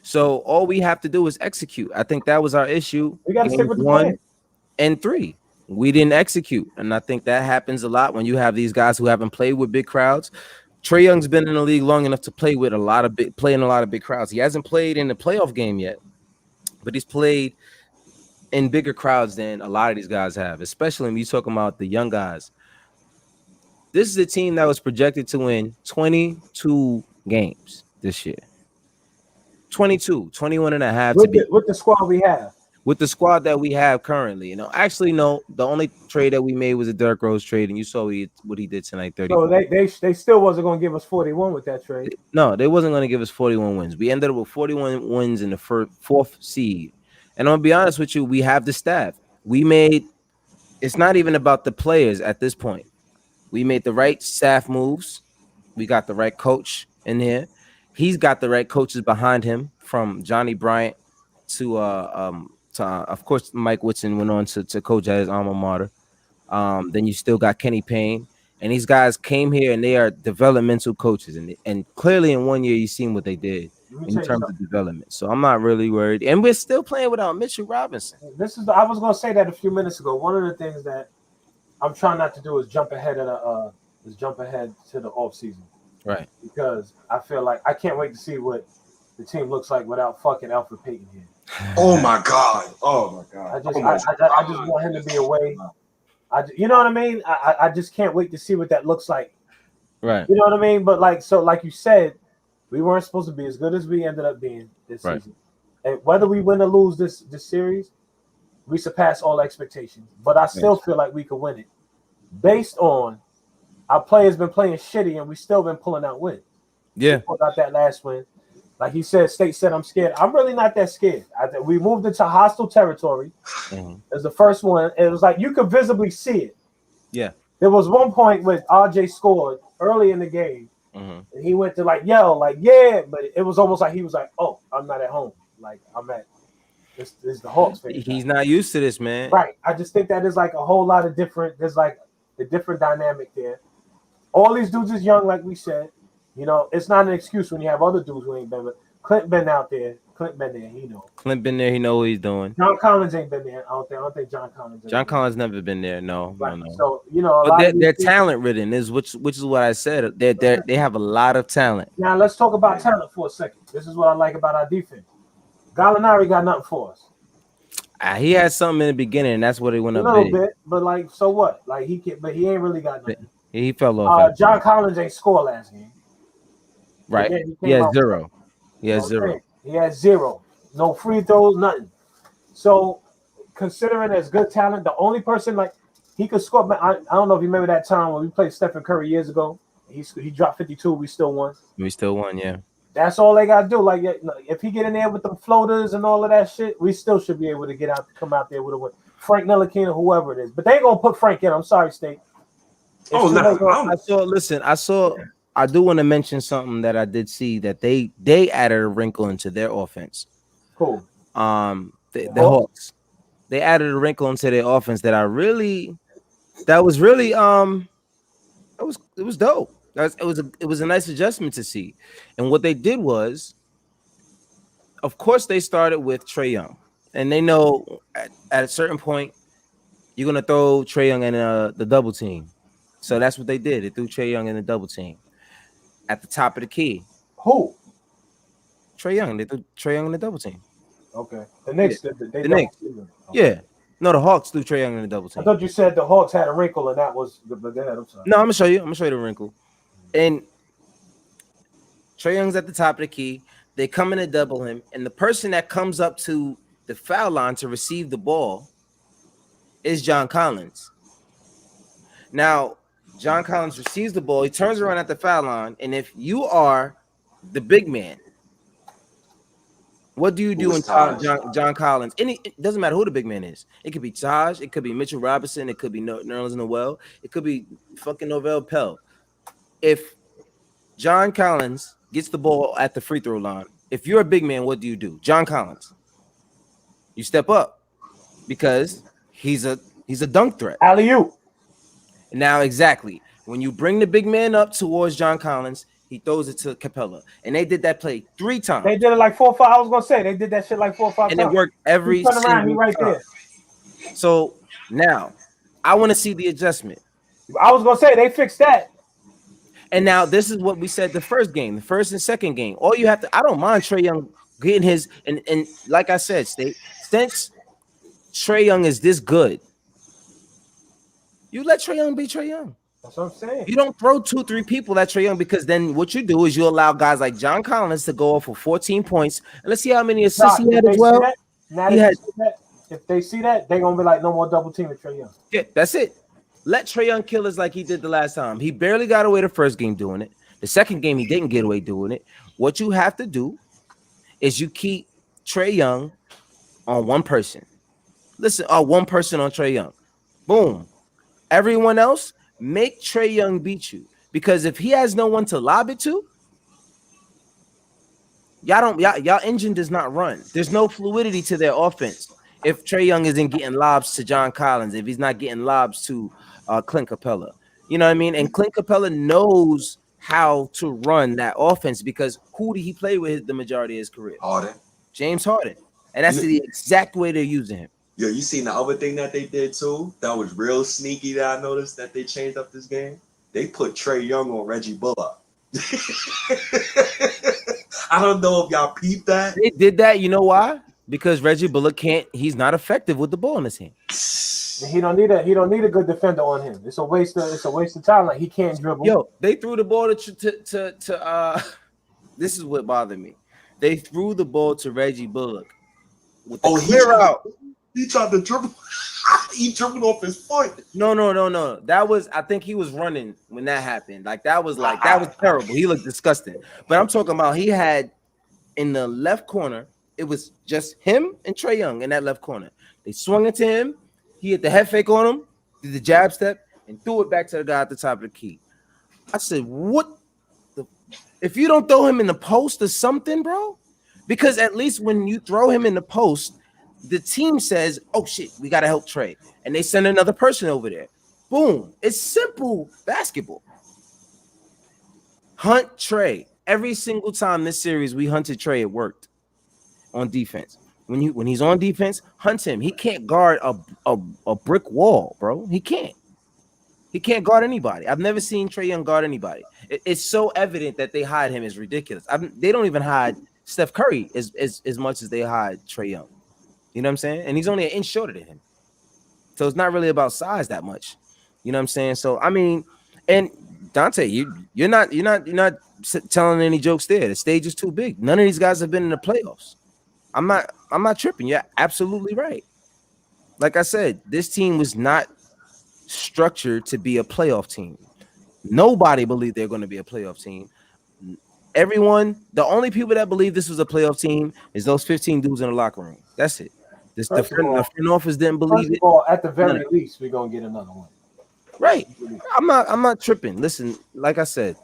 So all we have to do is execute. I think that was our issue. We got to stick with the 1 and 3. We didn't execute, and I think that happens a lot when you have these guys who haven't played with big crowds. Trae Young's been in the league long enough to play with a lot of big crowds. He hasn't played in the playoff game yet, but he's played in bigger crowds than a lot of these guys have, especially when you're talking about the young guys. This is a team that was projected to win 22 games this year. 21 and a half with the squad we have. With the squad that we have currently, actually, no. The only trade that we made was a Derrick Rose trade, and you saw what he did tonight. 30. So they still wasn't going to give us 41 with that trade. No, they wasn't going to give us 41 wins. We ended up with 41 wins in the fourth seed. And I'm gonna be honest with you, we have the staff. It's not even about the players at this point. We made the right staff moves. We got the right coach in here. He's got the right coaches behind him, from Johnny Bryant to of course Mike Woodson went on to coach at his alma mater. Then you still got Kenny Payne, and these guys came here and they are developmental coaches, and clearly in 1 year you've seen what they did in terms of development. So I'm not really worried, and we're still playing without Mitchell Robinson. I was going to say that a few minutes ago. One of the things that I'm trying not to do is jump ahead to the off season, right? Because I feel like I can't wait to see what the team looks like without fucking Alfred Payton here. Oh my god! I just want him to be away. You know what I mean? I just can't wait to see what that looks like. Right. You know what I mean? But like you said, we weren't supposed to be as good as we ended up being this season. And whether we win or lose this series, we surpass all expectations. But I still feel like we could win it based on our players been playing shitty and we still been pulling out wins. Yeah. We pulled out that last win. Like he said, State said, I'm scared. I'm really not that scared. We moved into hostile territory. It was the first one. It was like you could visibly see it. Yeah. There was one point when RJ scored early in the game. And he went to like yell, like, yeah, but it was almost like he was like, oh, I'm not at home. Like, I'm at this is the Hawks fan. He's not used to this, man. Right. I just think that is like a whole lot of different, there's like a different dynamic there. All these dudes is young, like we said. You know, it's not an excuse when you have other dudes who ain't been. But Clint been out there. Clint been there. He know. Clint been there. He know what he's doing. John Collins ain't been there. I don't think John Collins. John Collins never been there. No, right. no. So you know, but they're talent ridden. Which is what I said. They have a lot of talent. Now let's talk about talent for a second. This is what I like about our defense. Gallinari got nothing for us. He had something in the beginning, and that's what he went up. A little bit, but like, so what? Like but he ain't really got nothing. He fell off. John Collins ain't score last game. Right. He had 0. He had 0. He had 0. No free throws, nothing. So, considering as good talent, the only person like he could score. I don't know if you remember that time when we played Stephen Curry years ago. He dropped 52. We still won. We still won, yeah. That's all they gotta do. Like, if he get in there with them floaters and all of that shit, we still should be able to come out there with a win. Frank Ntilikina, whoever it is, but they ain't gonna put Frank in. I'm sorry, State. I do want to mention something that I did see that they added a wrinkle into their offense. Cool. The Hawks. They added a wrinkle into their offense that was dope. It was a nice adjustment to see. And what they did was, of course, they started with Trae Young. And they know at a certain point, you're gonna throw Trae Young in the double team. So that's what they did. They threw Trae Young in the double team. At the top of the key. Who? Trae Young. They threw Trae Young in the double team. Okay. The Knicks. Yeah. The Knicks. Okay. Yeah. No, the Hawks threw Trae Young in the double team. I thought you said the Hawks had a wrinkle and that was the I'm sorry. No, I'm gonna show you the wrinkle. And Trae Young's at the top of the key. They come in to double him, and the person that comes up to the foul line to receive the ball is John Collins. Now, John Collins receives the ball. He turns around at the foul line, and if you are the big man, what do you do in John Collins? It doesn't matter who the big man is. It could be Taj. It could be Mitchell Robinson. It could be Nerlens Noel. It could be fucking Novell Pell. If John Collins gets the ball at the free throw line, if you're a big man, what do? John Collins, you step up because he's a dunk threat. Alley-oop. Now, exactly. When you bring the big man up towards John Collins, he throws it to Capella. And they did that play 3 times. They did it like 4 or 5. I was going to say, they did that shit like 4 or 5 times. And it worked every single time. He right there. So, now, I want to see the adjustment. I was going to say, they fixed that. And now, this is what we said the first game, the first and second game. All you have to – I don't mind Trae Young getting his – and like I said, since Trae Young is this good, you let Trae Young be Trae Young. That's what I'm saying. You don't throw 2-3 people at Trae Young because then what you do is you allow guys like John Collins to go off for 14 points. And let's see how many assists he had as well. If they see that, they're going to be like, no more double team with Trae Young. Yeah, that's it. Let Trae Young kill us like he did the last time. He barely got away the first game doing it. The second game, he didn't get away doing it. What you have to do is you keep Trae Young on one person. Listen, one person on Trae Young. Boom. Everyone else, make Trae Young beat you. Because if he has no one to lob it to, y'all engine does not run. There's no fluidity to their offense. If Trae Young isn't getting lobs to John Collins, if he's not getting lobs to Clint Capella. You know what I mean? And Clint Capella knows how to run that offense because who did he play with the majority of his career? Harden. James Harden. And that's the exact way they're using him. Yo, you seen the other thing that they did too? That was real sneaky that I noticed that they changed up this game. They put Trae Young on Reggie Bullock. I don't know if y'all peeped that. They did that. You know why? Because Reggie Bullock he's not effective with the ball in his hand. He don't need a good defender on him. It's a waste of talent. He can't dribble. Yo, they threw the ball to this is what bothered me. They threw the ball to Reggie Bullock with the Oh, clear out. He tried to dribble. He dribbled off his foot. No. That was, I think he was running when that happened. That was terrible. He looked disgusting. But I'm talking about he had in the left corner, it was just him and Trae Young in that left corner. They swung it to him. He hit the head fake on him, did the jab step, and threw it back to the guy at the top of the key. I said, what the, if you don't throw him in the post or something, bro? Because at least when you throw him in the post, the team says, oh shit, we got to help Trae. And they send another person over there. Boom. It's simple basketball. Hunt Trae. Every single time this series we hunted Trae, it worked on defense. When he's on defense, hunt him. He can't guard a brick wall, bro. He can't. He can't guard anybody. I've never seen Trae Young guard anybody. It's so evident that they hide him is ridiculous. They don't even hide Steph Curry as much as they hide Trae Young. You know what I'm saying? And he's only an inch shorter than him. So it's not really about size that much. You know what I'm saying? So I mean, and Dante, you're not telling any jokes there. The stage is too big. None of these guys have been in the playoffs. I'm not tripping. You're absolutely right. Like I said, this team was not structured to be a playoff team. Nobody believed they're going to be a playoff team. Everyone, the only people that believe this was a playoff team is those 15 dudes in the locker room. That's it. The front office didn't believe it. At the very least, we're gonna get another one. Right. I'm not tripping. Listen, like I said,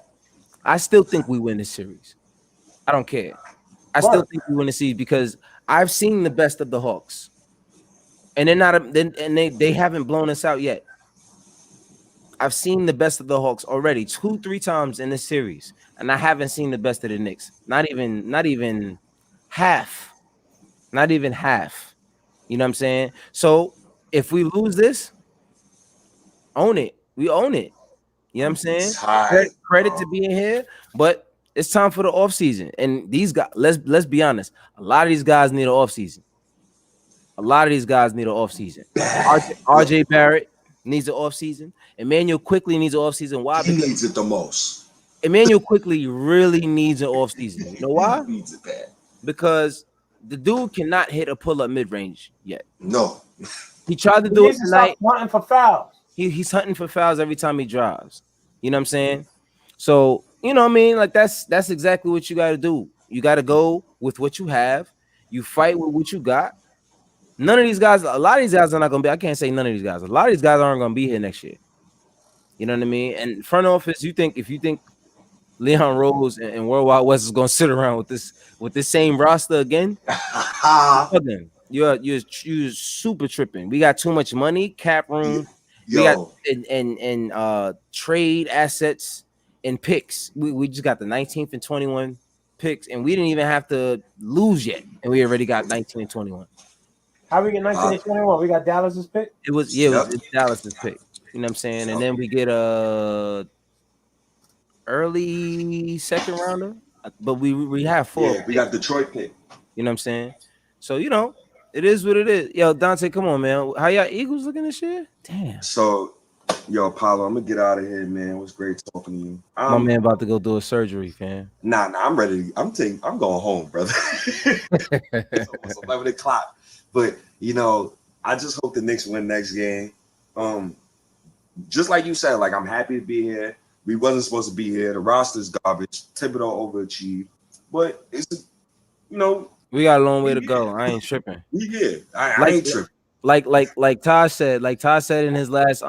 I still think we win this series. I don't care. I still think we win the series because I've seen the best of the Hawks, and they haven't blown us out yet. I've seen the best of the Hawks already 2-3 times in this series, and I haven't seen the best of the Knicks. Not even half. Not even half. You know what I'm saying? So if we lose this, own it. We own it. You know what I'm saying? Credit to being here, but it's time for the offseason. And these guys, let's be honest, a lot of these guys need an offseason. RJ Barrett needs an offseason. Emmanuel Quickly needs an offseason. Why? He needs it the most. Emmanuel Quickly really needs an offseason. You know why? He needs it bad. Because the dude cannot hit a pull-up mid-range yet. No. He tried to do it tonight. Hunting for fouls. He's hunting for fouls every time he drives. You know what I'm saying? So, you know what I mean? Like that's exactly what you got to do. You got to go with what you have. You fight with what you got. A lot of these guys are not going to be, I can't say none of these guys. A lot of these guys aren't going to be here next year. You know what I mean? And front office, if you think Leon Rose and World Wide West is going to sit around with this same roster again, you're super tripping. We got too much money, cap room. We got and trade assets and picks. We just got the 19th and 21 picks, and we didn't even have to lose yet, and we already got 19 and 21. How we get 19 and 21? We got Dallas's pick. It was Dallas's pick. You know what I'm saying? And then we get a early second rounder, but we have 4. Yeah, we got Detroit pick. You know what I'm saying? So it is what it is. Yo, Dante, come on, man. How y'all Eagles looking this year? Damn. So, yo, Apollo, I'm gonna get out of here, man. It was great talking to you. My man about to go do a surgery, fam. Nah, I'm ready. I'm going home, brother. It's 11 o'clock. But I just hope the Knicks win next game. Just like you said, like I'm happy to be here. We wasn't supposed to be here. The roster's garbage. Thibodeau overachieved, but it's we got a long way to go. I ain't tripping. We good. I ain't tripping. Like Taj said in his last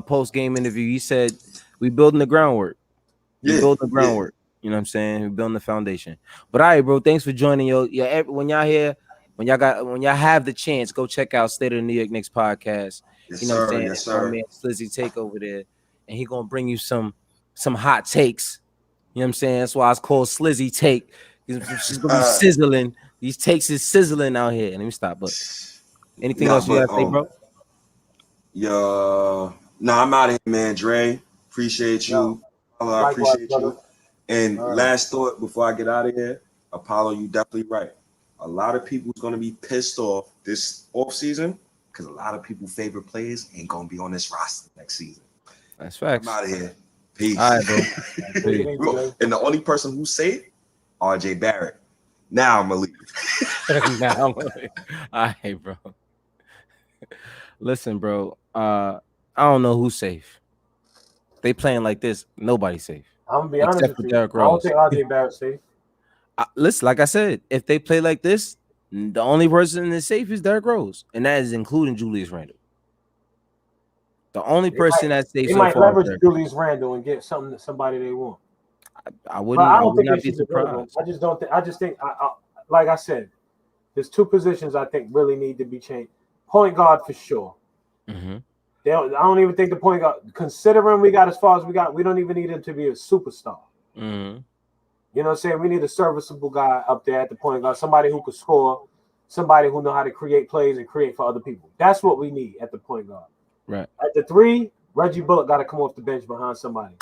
post game interview, he said we building the groundwork. We building the groundwork. You know what I'm saying? We're building the foundation. But all right, bro. Thanks for joining. When y'all here, when y'all have the chance, go check out State of the New York Knicks podcast. Yes, you know what I'm saying? Yes, sir. My man Slizzy Take over there, and he gonna bring you some hot takes. You know what I'm saying? That's why it's called Slizzy Take. She's gonna be sizzling. These takes is sizzling out here. Let me stop. But anything else you gotta say, bro? I'm out of here, man. Dre, appreciate you. Apollo, I appreciate you. And last thought before I get out of here, Apollo, you definitely right. A lot of people's gonna be pissed off this offseason because a lot of people's favorite players ain't gonna be on this roster next season. That's facts. I'm out of here. Peace. All right, bro. And the only person who's safe, RJ Barrett. Now I'm gonna leave. Nah, all right, bro. Listen, bro. I don't know who's safe. They playing like this, nobody's safe I'm gonna be honest except with for you. Derrick I don't Rose. think RJ Barrett's safe. Listen, like I said, if they play like this, the only person that's safe is Derrick Rose, and that is including Julius Randle. The only person that's safe They so might far is leverage Derrick Rose. Julius Randle and get somebody they want. I But I wouldn't. I don't would think they not be should get rid of him. surprised. I just don't think. I just think, like I said, there's two positions I think really need to be changed. Point guard for sure. Mm-hmm. I don't even think the point guard, considering we got as far as we got, we don't even need him to be a superstar. Mm-hmm. You know what I'm saying? We need a serviceable guy up there at the point guard, somebody who could score, somebody who know how to create plays and create for other people. That's what we need at the point guard. Right. At the three, Reggie Bullock got to come off the bench behind somebody.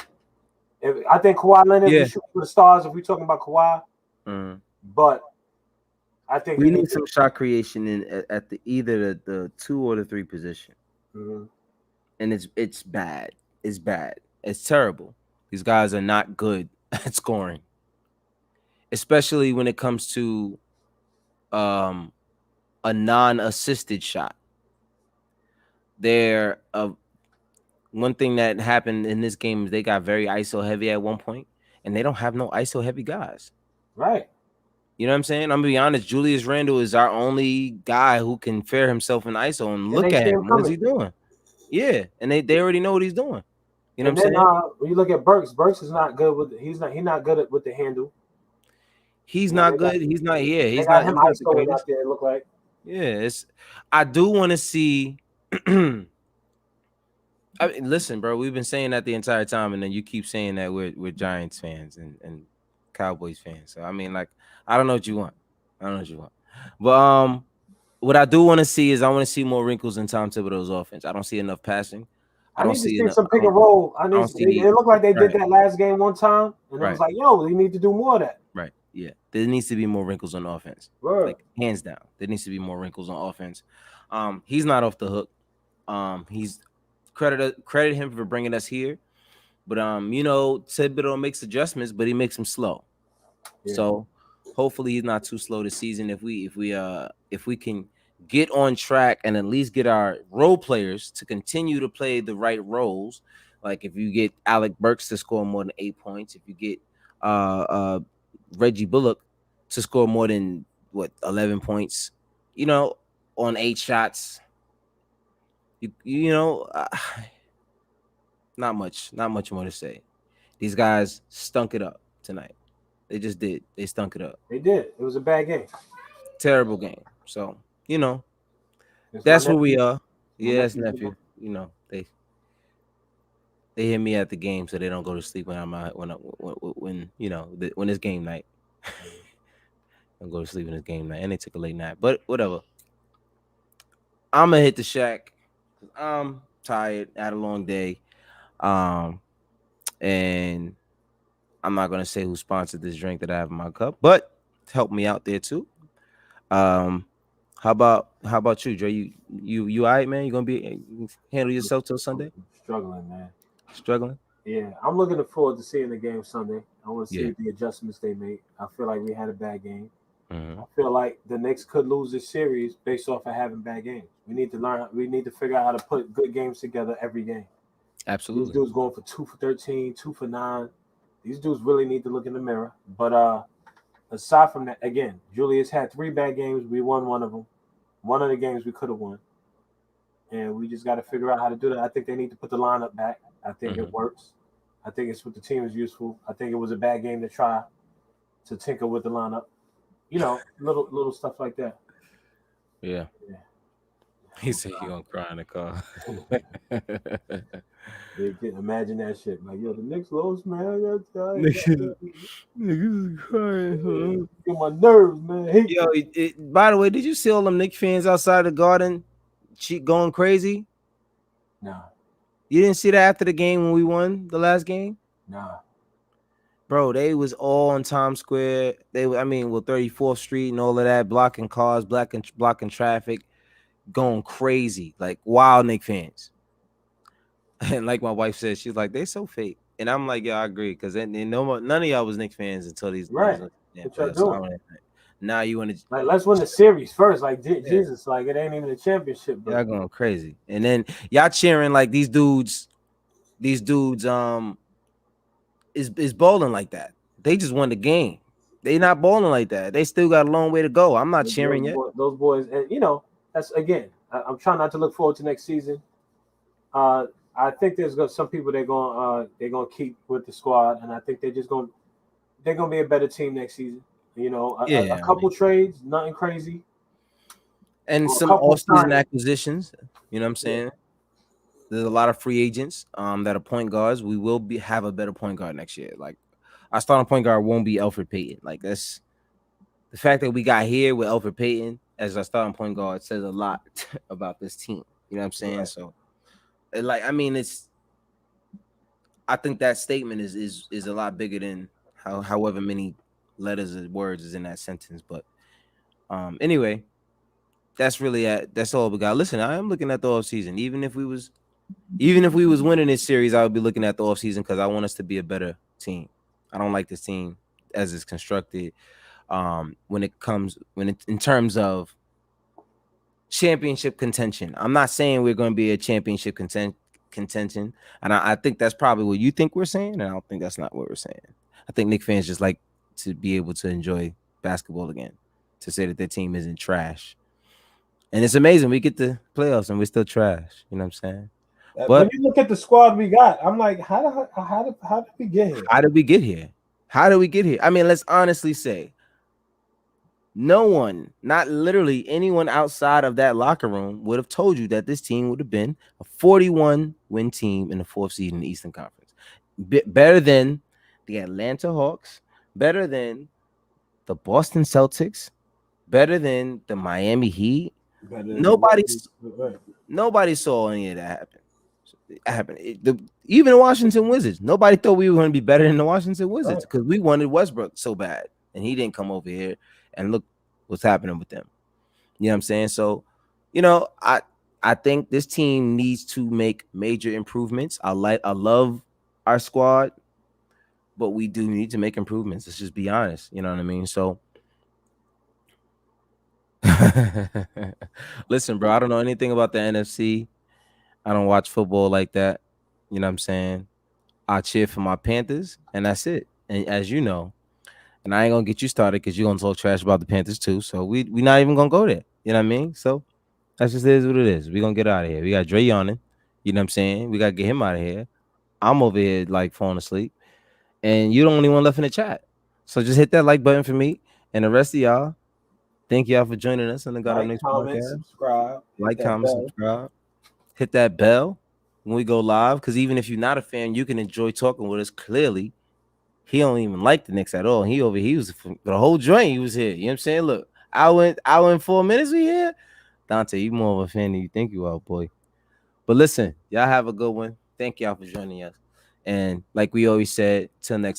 I think Kawhi Leonard, we shoot for the stars if we're talking about Kawhi. Mm-hmm. But I think we need some shot creation at the either the 2 or the 3 position. Mm-hmm. And it's bad. It's bad. It's terrible. These guys are not good at scoring, especially when it comes to a non-assisted shot. They're one thing that happened in this game is they got very ISO heavy at one point, and they don't have no ISO heavy guys. Right. You know what I'm saying? I'm gonna be honest. Julius Randle is our only guy who can fare himself in ISO and look at him. What is he doing? Yeah, and they already know what he's doing. You know what I'm saying? When you look at Burks is not good with he's not good with the handle. He's not good. He's not. Yeah, he's got not. him He's not ISO out there. It look like. Yeah, I do want to see. I mean, listen, bro. We've been saying that the entire time, and then you keep saying that we're Giants fans and Cowboys fans. So I mean, like, I don't know what you want. But what I do want to see is I want to see more wrinkles in Tom Thibodeau's offense. I don't see enough passing. I need to see some pick and roll. It looked like they did that last game one time, and it was like, yo, you need to do more of that. Right. Yeah. There needs to be more wrinkles on offense. Right. Like, hands down. There needs to be more wrinkles on offense. He's not off the hook. He's credit him for bringing us here. But Thibodeau makes adjustments, but he makes them slow. Yeah. So hopefully he's not too slow this season. If we can get on track and at least get our role players to continue to play the right roles, like if you get Alec Burks to score more than 8 points, if you get Reggie Bullock to score more than 11 points, on 8 shots, not much more to say. These guys stunk it up tonight. They just did. They stunk it up. They did. It was a bad game. Terrible game. So, that's where we are. Yes, nephew. They hit me at the game so they don't go to sleep when when it's game night. Don't go to sleep when it's game night. And they took a late night. But whatever. I'm gonna hit the shack. I'm tired. Had a long day. And I'm not gonna say who sponsored this drink that I have in my cup, but help me out there too. How about you, Dre? You all right, man? You gonna be handle yourself till Sunday? Struggling, man. Struggling? Yeah, I'm looking forward to seeing the game Sunday. I want to see the adjustments they made. I feel like we had a bad game. Mm-hmm. I feel like the Knicks could lose this series based off of having bad games. We need to learn. We need to figure out how to put good games together every game. Absolutely. These dudes going for 2 for 13, 2 for 9. These dudes really need to look in the mirror. But aside from that, again, Julius had 3 bad games. We won one of them. One of the games we could have won. And we just got to figure out how to do that. I think they need to put the lineup back. I think it works. I think it's what the team is useful. I think it was a bad game to try to tinker with the lineup. Little stuff like that. Yeah. He said you're going to cry in the car. Imagine that shit. Like, yo, the Knicks lost, man. Niggas crying. Get my nerves, man. Yo, by the way, did you see all them Knicks fans outside the Garden going crazy? Nah. You didn't see that after the game when we won the last game? Nah. Bro, they was all on Times Square. 34th Street and all of that, blocking cars, blocking traffic, going crazy, like wild Knicks fans. And like my wife said, she's like, they so fake. And I'm like, yeah, I agree, because none of y'all was Knicks fans until these. Right. Yeah, what y'all doing? Now you want to Like, let's win the series first. Like, Jesus, like, it ain't even a championship. But y'all going crazy, and then y'all cheering like these dudes is bowling like that. They just won the game. They not bowling like that. They still got a long way to go. I'm not cheering yet. Those boys, and that's again. I'm trying not to look forward to next season. I think there's some people they're gonna keep with the squad, and I think they're gonna be a better team next season. A couple trades, nothing crazy, and some off-season acquisitions. You know what I'm saying? Yeah. There's a lot of free agents that are point guards. We will have a better point guard next year. Like, our starting point guard won't be Elfrid Payton. Like, that's the fact that we got here with Elfrid Payton as our starting point guard says a lot about this team. You know what I'm saying? Right. So, like, I mean, I think that statement is a lot bigger than however many letters or words is in that sentence. But anyway, that's all we got. Listen, I am looking at the offseason. Even if we was winning this series, I would be looking at the offseason because I want us to be a better team. I don't like this team as it's constructed. In terms of championship contention, I'm not saying we're going to be a championship contention, and I think that's probably what you think we're saying, and I don't think that's not what we're saying. I think Knicks fans just like to be able to enjoy basketball again, to say that their team isn't trash. And it's amazing we get the playoffs and we're still trash. You know what I'm saying? But when you look at the squad we got, I'm like, how did we get here? How did we get here? I mean, let's honestly say, no one, not literally anyone outside of that locker room, would have told you that this team would have been a 41-win team in the 4th seed in the Eastern Conference. Better than the Atlanta Hawks, better than the Boston Celtics, better than the Miami Heat. Nobody saw any of that happen. Even the Washington Wizards, nobody thought we were going to be better than the Washington Wizards because we wanted Westbrook so bad, and he didn't come over here. And look what's happening with them. You know what I'm saying? So, I think this team needs to make major improvements. I love our squad, but we do need to make improvements. Let's just be honest. You know what I mean? So, listen, bro, I don't know anything about the NFC. I don't watch football like that. You know what I'm saying? I cheer for my Panthers, and that's it. And as you know, and I ain't gonna get you started because you're gonna talk trash about the Panthers too. So we not even gonna go there. You know what I mean? So that's just is what it is. We're gonna get out of here. We got Dre yawning. You know what I'm saying? We gotta get him out of here. I'm over here like falling asleep. And you're the only one left in the chat. So just hit that like button for me. And the rest of y'all, thank y'all for joining us on the God of Knicks podcast. Subscribe. Like, comment, subscribe. Hit that bell when we go live. Because even if you're not a fan, you can enjoy talking with us. Clearly, he don't even like the Knicks at all. He was the whole joint. He was here. You know what I'm saying? Look, hour and 4 minutes we here. Dante, you more of a fan than you think you are, boy. But listen, y'all have a good one. Thank y'all for joining us. And like we always said, till next time.